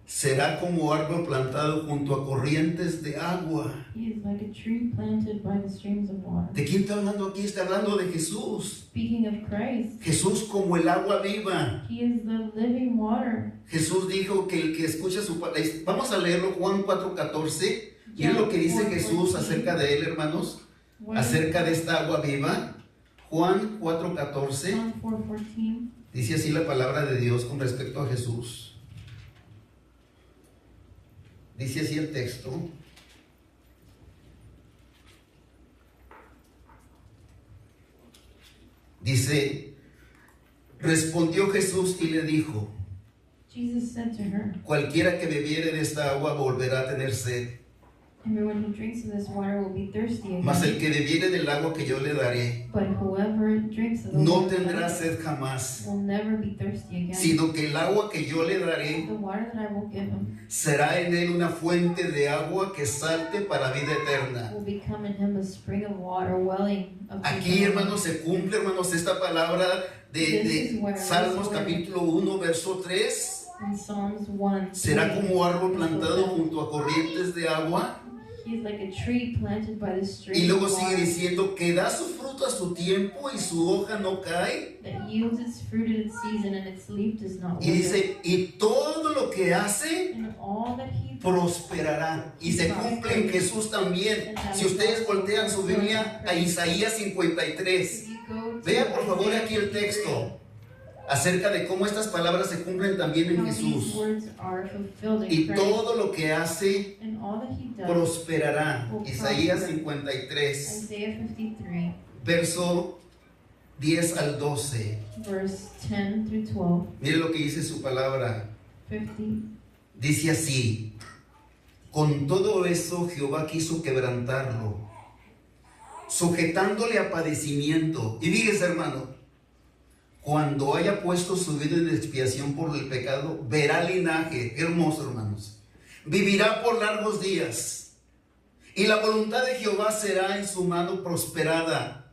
[SPEAKER 1] Será como árbol plantado junto a corrientes de agua.
[SPEAKER 4] He is like a tree planted by the streams of water.
[SPEAKER 1] ¿De quién está hablando aquí? Está hablando de Jesús.
[SPEAKER 4] Speaking of Christ,
[SPEAKER 1] Jesús como el agua viva.
[SPEAKER 4] he is the living water.
[SPEAKER 1] Jesús dijo que el que escucha su palabra. Vamos a leerlo, Juan 4:14. Miren lo que dice Jesús acerca de él, hermanos. Acerca de esta agua viva. Juan 4:14.
[SPEAKER 4] John 4:14.
[SPEAKER 1] Dice así la palabra de Dios con respecto a Jesús. Dice así el texto. Dice, respondió Jesús y le dijo,
[SPEAKER 4] Jesus said to her,
[SPEAKER 1] cualquiera que bebiere de esta agua volverá a tener sed,
[SPEAKER 4] everyone who drinks of this water will be thirsty
[SPEAKER 1] mas el
[SPEAKER 4] again.
[SPEAKER 1] que bebiere del agua que yo le daré
[SPEAKER 4] But whoever drinks of the
[SPEAKER 1] no
[SPEAKER 4] water
[SPEAKER 1] tendrá
[SPEAKER 4] that I
[SPEAKER 1] sed jamás,
[SPEAKER 4] will never be thirsty again.
[SPEAKER 1] sino que el agua que yo le daré
[SPEAKER 4] The water that I will give him
[SPEAKER 1] será en él una fuente de agua que salte para vida eterna.
[SPEAKER 4] will become in him a spring of water welling of
[SPEAKER 1] Aquí,
[SPEAKER 4] eternal
[SPEAKER 1] hermanos, se cumple, hermanos, esta palabra de Salmos capítulo 1, verso 3.
[SPEAKER 4] in Psalms 1.
[SPEAKER 1] Será como árbol plantado junto a corrientes de agua.
[SPEAKER 4] He is like a tree planted by the stream
[SPEAKER 1] Y luego
[SPEAKER 4] of
[SPEAKER 1] sigue
[SPEAKER 4] water
[SPEAKER 1] diciendo que da su fruto a su tiempo y su hoja no cae.
[SPEAKER 4] that yields its fruit at its season and its leaf does not
[SPEAKER 1] Y
[SPEAKER 4] wither.
[SPEAKER 1] dice, y todo lo que hace
[SPEAKER 4] And all that he does
[SPEAKER 1] prosperará. Y se cumple en Jesús también. Si ustedes voltean su Biblia a Isaías 53,
[SPEAKER 4] if you go to
[SPEAKER 1] vean por favor
[SPEAKER 4] Isaiah
[SPEAKER 1] aquí el texto acerca de cómo estas palabras se cumplen también en
[SPEAKER 4] how these
[SPEAKER 1] Jesús.
[SPEAKER 4] words are fulfilled in
[SPEAKER 1] Y
[SPEAKER 4] Christ,
[SPEAKER 1] todo lo que hace
[SPEAKER 4] and all that he does.
[SPEAKER 1] prosperará. Isaías 53,
[SPEAKER 4] Isaiah 53,
[SPEAKER 1] verso 10 al 12.
[SPEAKER 4] verse 10 through 12.
[SPEAKER 1] Mire lo que dice su palabra.
[SPEAKER 4] 50.
[SPEAKER 1] Dice así: con todo eso Jehová quiso quebrantarlo, sujetándole a padecimiento. Y fíjese, hermano, cuando haya puesto su vida en expiación por el pecado, verá linaje. Hermoso, hermanos. Vivirá por largos días. Y la voluntad de Jehová será en su mano prosperada.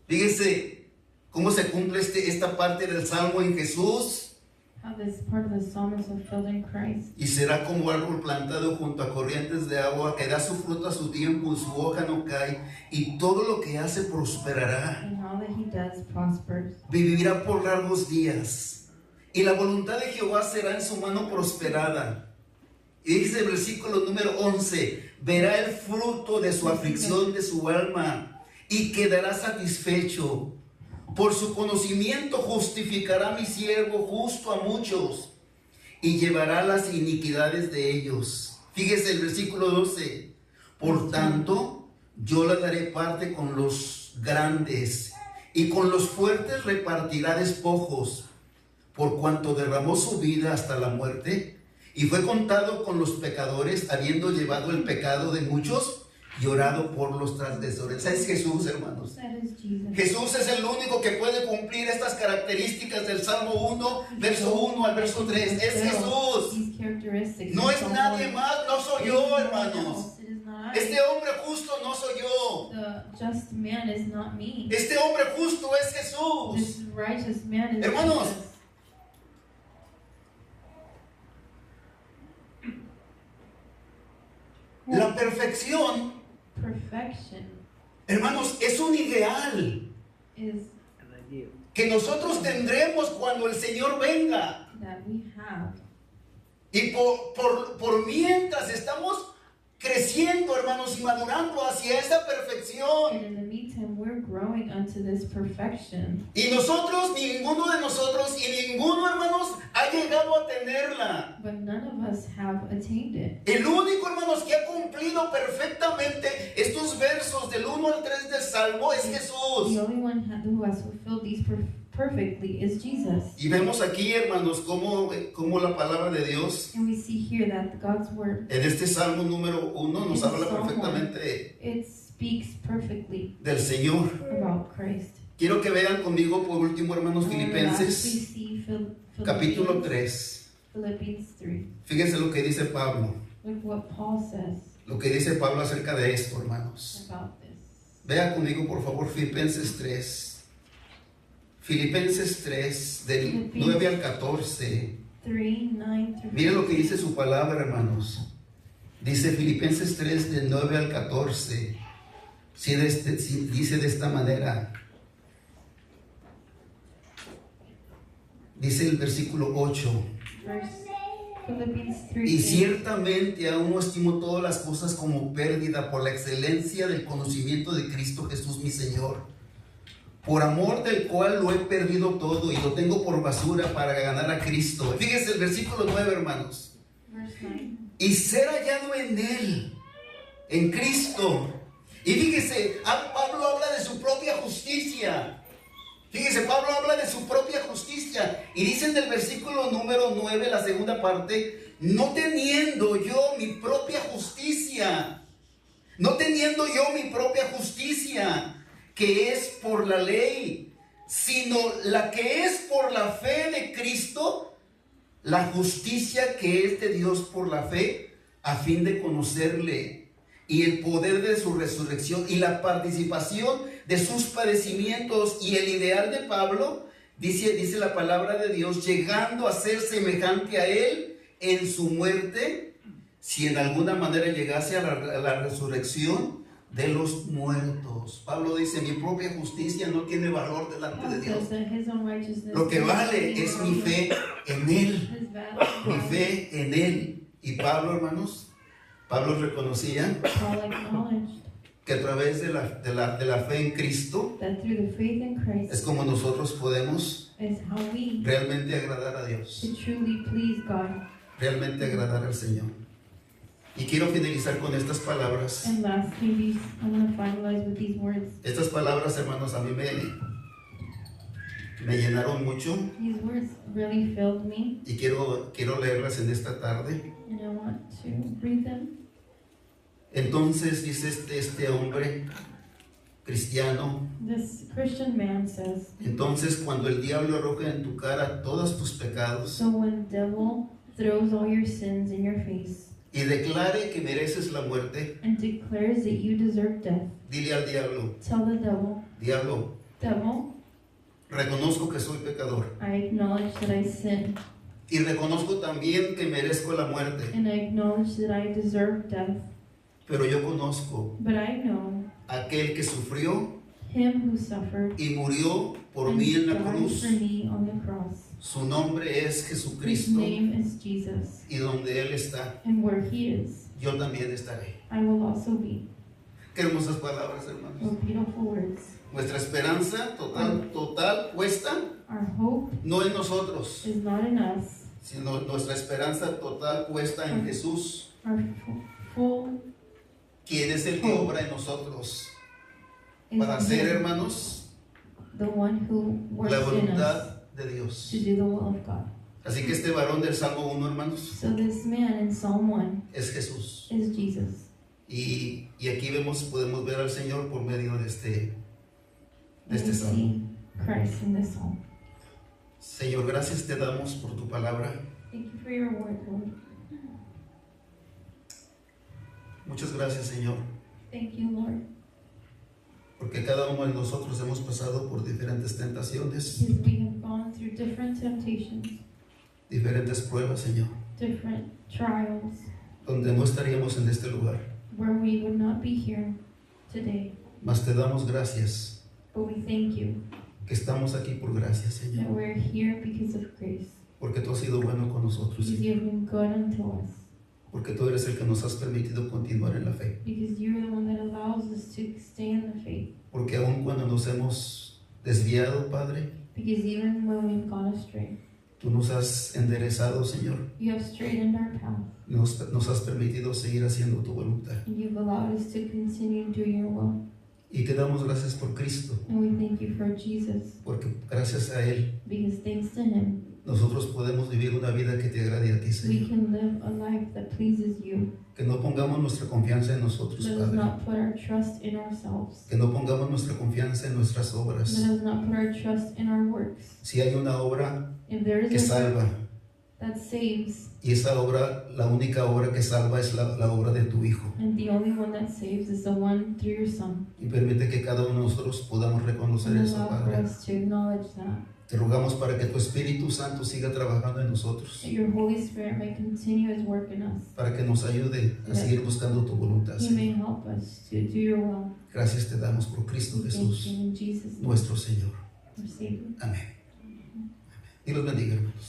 [SPEAKER 1] Fíjese cómo se cumple esta parte del Salmo en Jesús.
[SPEAKER 4] How this part of the psalm is fulfilled in Christ.
[SPEAKER 1] Y será como árbol plantado junto a corrientes de agua, que da su fruto a su tiempo y su hoja no cae, y todo lo que hace prosperará.
[SPEAKER 4] And all that he does prospers.
[SPEAKER 1] Vivirá por largos días, y la voluntad de Jehová será en su mano prosperada. Y dice el versículo número 11, verá el fruto de su aflicción de su alma, y quedará satisfecho. Por su conocimiento justificará mi siervo justo a muchos, y llevará las iniquidades de ellos. Fíjese el versículo 12. Por tanto, yo le daré parte con los grandes, y con los fuertes repartirá despojos, por cuanto derramó su vida hasta la muerte, y fue contado con los pecadores, habiendo llevado el pecado de muchos y orado por los transgresores. Es Jesús, hermanos.
[SPEAKER 4] That is Jesus.
[SPEAKER 1] Jesús es el único que puede cumplir estas características del Salmo 1, verso 1 al verso 3. Es Jesús.
[SPEAKER 4] These characteristics.
[SPEAKER 1] No es nadie más, no soy yo,
[SPEAKER 4] It is no one
[SPEAKER 1] hermanos.
[SPEAKER 4] else. It is not I.
[SPEAKER 1] Este hombre justo no soy yo.
[SPEAKER 4] The just man is not me.
[SPEAKER 1] Este hombre justo es
[SPEAKER 4] This
[SPEAKER 1] Jesús.
[SPEAKER 4] righteous man is
[SPEAKER 1] Hermanos,
[SPEAKER 4] Jesus.
[SPEAKER 1] la perfección,
[SPEAKER 4] Perfection
[SPEAKER 1] hermanos, es un ideal
[SPEAKER 4] is
[SPEAKER 1] que nosotros tendremos cuando el Señor venga.
[SPEAKER 4] that we have.
[SPEAKER 1] Y por mientras estamos creciendo, hermanos, y madurando hacia esa perfección.
[SPEAKER 4] And in the meantime, we're growing unto this perfection.
[SPEAKER 1] Y nosotros, ninguno de nosotros y ninguno, hermanos, ha llegado a tenerla.
[SPEAKER 4] But none of us have attained it.
[SPEAKER 1] El único, hermanos, que ha cumplido perfectamente estos versos del 1 al 3 del Salmo es
[SPEAKER 4] The
[SPEAKER 1] Jesús.
[SPEAKER 4] only one who has fulfilled these perfectly is Jesus.
[SPEAKER 1] Y vemos aquí, hermanos, cómo la palabra de Dios
[SPEAKER 4] And we see here that God's word,
[SPEAKER 1] en este Salmo número 1 nos
[SPEAKER 4] In
[SPEAKER 1] habla
[SPEAKER 4] Psalm
[SPEAKER 1] perfectamente
[SPEAKER 4] it speaks perfectly
[SPEAKER 1] del Señor.
[SPEAKER 4] about Christ.
[SPEAKER 1] Quiero que vean conmigo por último, hermanos,
[SPEAKER 4] And lastly,
[SPEAKER 1] Filipenses
[SPEAKER 4] see
[SPEAKER 1] capítulo 3.
[SPEAKER 4] Philippians 3.
[SPEAKER 1] Fíjense lo que dice Pablo.
[SPEAKER 4] Look what Paul says
[SPEAKER 1] Lo que dice Pablo acerca de esto, hermanos.
[SPEAKER 4] about this.
[SPEAKER 1] Vea conmigo, por favor, Filipenses 3. Filipenses 3, del 9 al 14.
[SPEAKER 4] 3, 9 through
[SPEAKER 1] Mire lo que dice su palabra, hermanos. Dice Filipenses 3, del 9 al 14. Dice de esta manera. Dice el versículo 8.
[SPEAKER 4] Philippians 3.
[SPEAKER 1] Y ciertamente aún no estimo todas las cosas como pérdida por la excelencia del conocimiento de Cristo Jesús mi Señor, por amor del cual lo he perdido todo y lo tengo por basura para ganar a Cristo. Fíjense el versículo 9, hermanos.
[SPEAKER 4] Verse 9.
[SPEAKER 1] Y ser hallado en Él, en Cristo. Y fíjese, Pablo habla de su propia justicia. Fíjese, Pablo habla de su propia justicia. Y dice en el versículo número 9, la segunda parte, no teniendo yo mi propia justicia. No teniendo yo mi propia justicia, que es por la ley, sino la que es por la fe de Cristo, la justicia que es de Dios por la fe, a fin de conocerle y el poder de su resurrección y la participación de sus padecimientos. Y el ideal de Pablo, dice la palabra de Dios, llegando a ser semejante a él en su muerte, si en alguna manera llegase a la resurrección de los muertos. Pablo dice, mi propia justicia no tiene valor delante de Dios. Lo que vale es mi fe en Él, mi fe en Él. Y Pablo, hermanos, Pablo reconocía que a través de la fe en Cristo es como nosotros podemos realmente agradar a Dios, realmente agradar al Señor. Y quiero finalizar con estas palabras.
[SPEAKER 4] And lastly, I'm going to finalize with these words.
[SPEAKER 1] Estas palabras, hermanos, a mí me llenaron mucho
[SPEAKER 4] These words really filled me,
[SPEAKER 1] y quiero leerlas en esta tarde.
[SPEAKER 4] and I want to read them.
[SPEAKER 1] Entonces dice este hombre cristiano,
[SPEAKER 4] This Christian man says,
[SPEAKER 1] entonces cuando el diablo arroja en tu cara todos tus pecados
[SPEAKER 4] so when the devil throws all your sins in your face
[SPEAKER 1] y declare que mereces la muerte,
[SPEAKER 4] and declares that you deserve death,
[SPEAKER 1] dile al diablo,
[SPEAKER 4] tell the devil,
[SPEAKER 1] diablo, reconozco que soy pecador
[SPEAKER 4] I acknowledge that I sin,
[SPEAKER 1] y reconozco también que merezco la muerte,
[SPEAKER 4] and I acknowledge that I deserve death,
[SPEAKER 1] pero yo conozco
[SPEAKER 4] but I know
[SPEAKER 1] aquel que sufrió
[SPEAKER 4] him who suffered
[SPEAKER 1] y murió por
[SPEAKER 4] and
[SPEAKER 1] mí en la
[SPEAKER 4] died
[SPEAKER 1] cruz.
[SPEAKER 4] for me on the cross.
[SPEAKER 1] Su nombre es
[SPEAKER 4] His
[SPEAKER 1] Jesucristo
[SPEAKER 4] name is Jesus,
[SPEAKER 1] y donde Él está,
[SPEAKER 4] and where he is,
[SPEAKER 1] yo también estaré.
[SPEAKER 4] I will also be.
[SPEAKER 1] Qué hermosas palabras, hermanos.
[SPEAKER 4] What beautiful words.
[SPEAKER 1] Nuestra esperanza total puesta
[SPEAKER 4] Our hope
[SPEAKER 1] no en nosotros,
[SPEAKER 4] is not in us,
[SPEAKER 1] sino nuestra esperanza total puesta en Jesús,
[SPEAKER 4] Our full
[SPEAKER 1] quien es el que obra en nosotros
[SPEAKER 4] is
[SPEAKER 1] para hacer,
[SPEAKER 4] Him,
[SPEAKER 1] hermanos,
[SPEAKER 4] the one who works
[SPEAKER 1] la
[SPEAKER 4] in us
[SPEAKER 1] voluntad de Dios.
[SPEAKER 4] to do the will of God.
[SPEAKER 1] Así que este varón del Salmo 1, hermanos,
[SPEAKER 4] So this man in Psalm 1
[SPEAKER 1] es Jesús.
[SPEAKER 4] is Jesus.
[SPEAKER 1] Y aquí podemos ver al Señor por medio de este
[SPEAKER 4] And we
[SPEAKER 1] salmo.
[SPEAKER 4] see Christ in this psalm.
[SPEAKER 1] Señor, gracias te damos por tu palabra.
[SPEAKER 4] Thank you for your word, Lord.
[SPEAKER 1] Muchas gracias, Señor,
[SPEAKER 4] Thank you, Lord,
[SPEAKER 1] porque cada uno de nosotros hemos pasado por diferentes tentaciones,
[SPEAKER 4] because we have gone through different temptations,
[SPEAKER 1] diferentes pruebas, Señor,
[SPEAKER 4] different trials,
[SPEAKER 1] donde no estaríamos en este lugar.
[SPEAKER 4] where we would not be here today.
[SPEAKER 1] Mas te damos gracias,
[SPEAKER 4] But we thank you
[SPEAKER 1] que estamos aquí por gracia,
[SPEAKER 4] that
[SPEAKER 1] Señor,
[SPEAKER 4] we're here because of grace,
[SPEAKER 1] porque tú has sido bueno con nosotros,
[SPEAKER 4] because
[SPEAKER 1] Señor,
[SPEAKER 4] you have been good unto us,
[SPEAKER 1] porque tú eres el que nos has permitido continuar en la fe,
[SPEAKER 4] because you're the one that allows us to stay in the faith,
[SPEAKER 1] porque aun cuando nos hemos desviado, Padre,
[SPEAKER 4] because even when we've gone astray,
[SPEAKER 1] tú nos has enderezado, Señor,
[SPEAKER 4] you have straightened our path,
[SPEAKER 1] nos has permitido seguir haciendo tu voluntad.
[SPEAKER 4] and you've allowed us to continue doing your will.
[SPEAKER 1] Y te damos gracias por Cristo,
[SPEAKER 4] And we thank you for Jesus,
[SPEAKER 1] porque gracias a Él
[SPEAKER 4] because thanks to Him,
[SPEAKER 1] nosotros podemos vivir una vida que te agrade a ti,
[SPEAKER 4] we
[SPEAKER 1] Señor.
[SPEAKER 4] can live a life that pleases you.
[SPEAKER 1] Que no pongamos nuestra confianza en nosotros,
[SPEAKER 4] Let us
[SPEAKER 1] Padre.
[SPEAKER 4] not put our trust in ourselves.
[SPEAKER 1] Que no pongamos nuestra confianza en nuestras obras.
[SPEAKER 4] Let us not put our trust in our works.
[SPEAKER 1] Si hay una obra
[SPEAKER 4] If there
[SPEAKER 1] que
[SPEAKER 4] is a work
[SPEAKER 1] salva,
[SPEAKER 4] that saves,
[SPEAKER 1] y esa obra, la única obra que salva es la obra de tu Hijo.
[SPEAKER 4] and the only one that saves is the one through your Son,
[SPEAKER 1] Y permite que cada uno de nosotros podamos reconocer
[SPEAKER 4] and
[SPEAKER 1] eso,
[SPEAKER 4] allow for
[SPEAKER 1] Padre.
[SPEAKER 4] us to acknowledge that.
[SPEAKER 1] Te rogamos para que tu Espíritu Santo siga trabajando en nosotros,
[SPEAKER 4] That your Holy Spirit may continue His work in us.
[SPEAKER 1] para que nos ayude a seguir buscando tu voluntad,
[SPEAKER 4] He may
[SPEAKER 1] Señor.
[SPEAKER 4] help us to do your will.
[SPEAKER 1] Gracias te damos por Cristo
[SPEAKER 4] We thank
[SPEAKER 1] Jesús,
[SPEAKER 4] you in Jesus' name,
[SPEAKER 1] nuestro Señor.
[SPEAKER 4] our Savior.
[SPEAKER 1] Amén. Dios los bendiga, hermanos.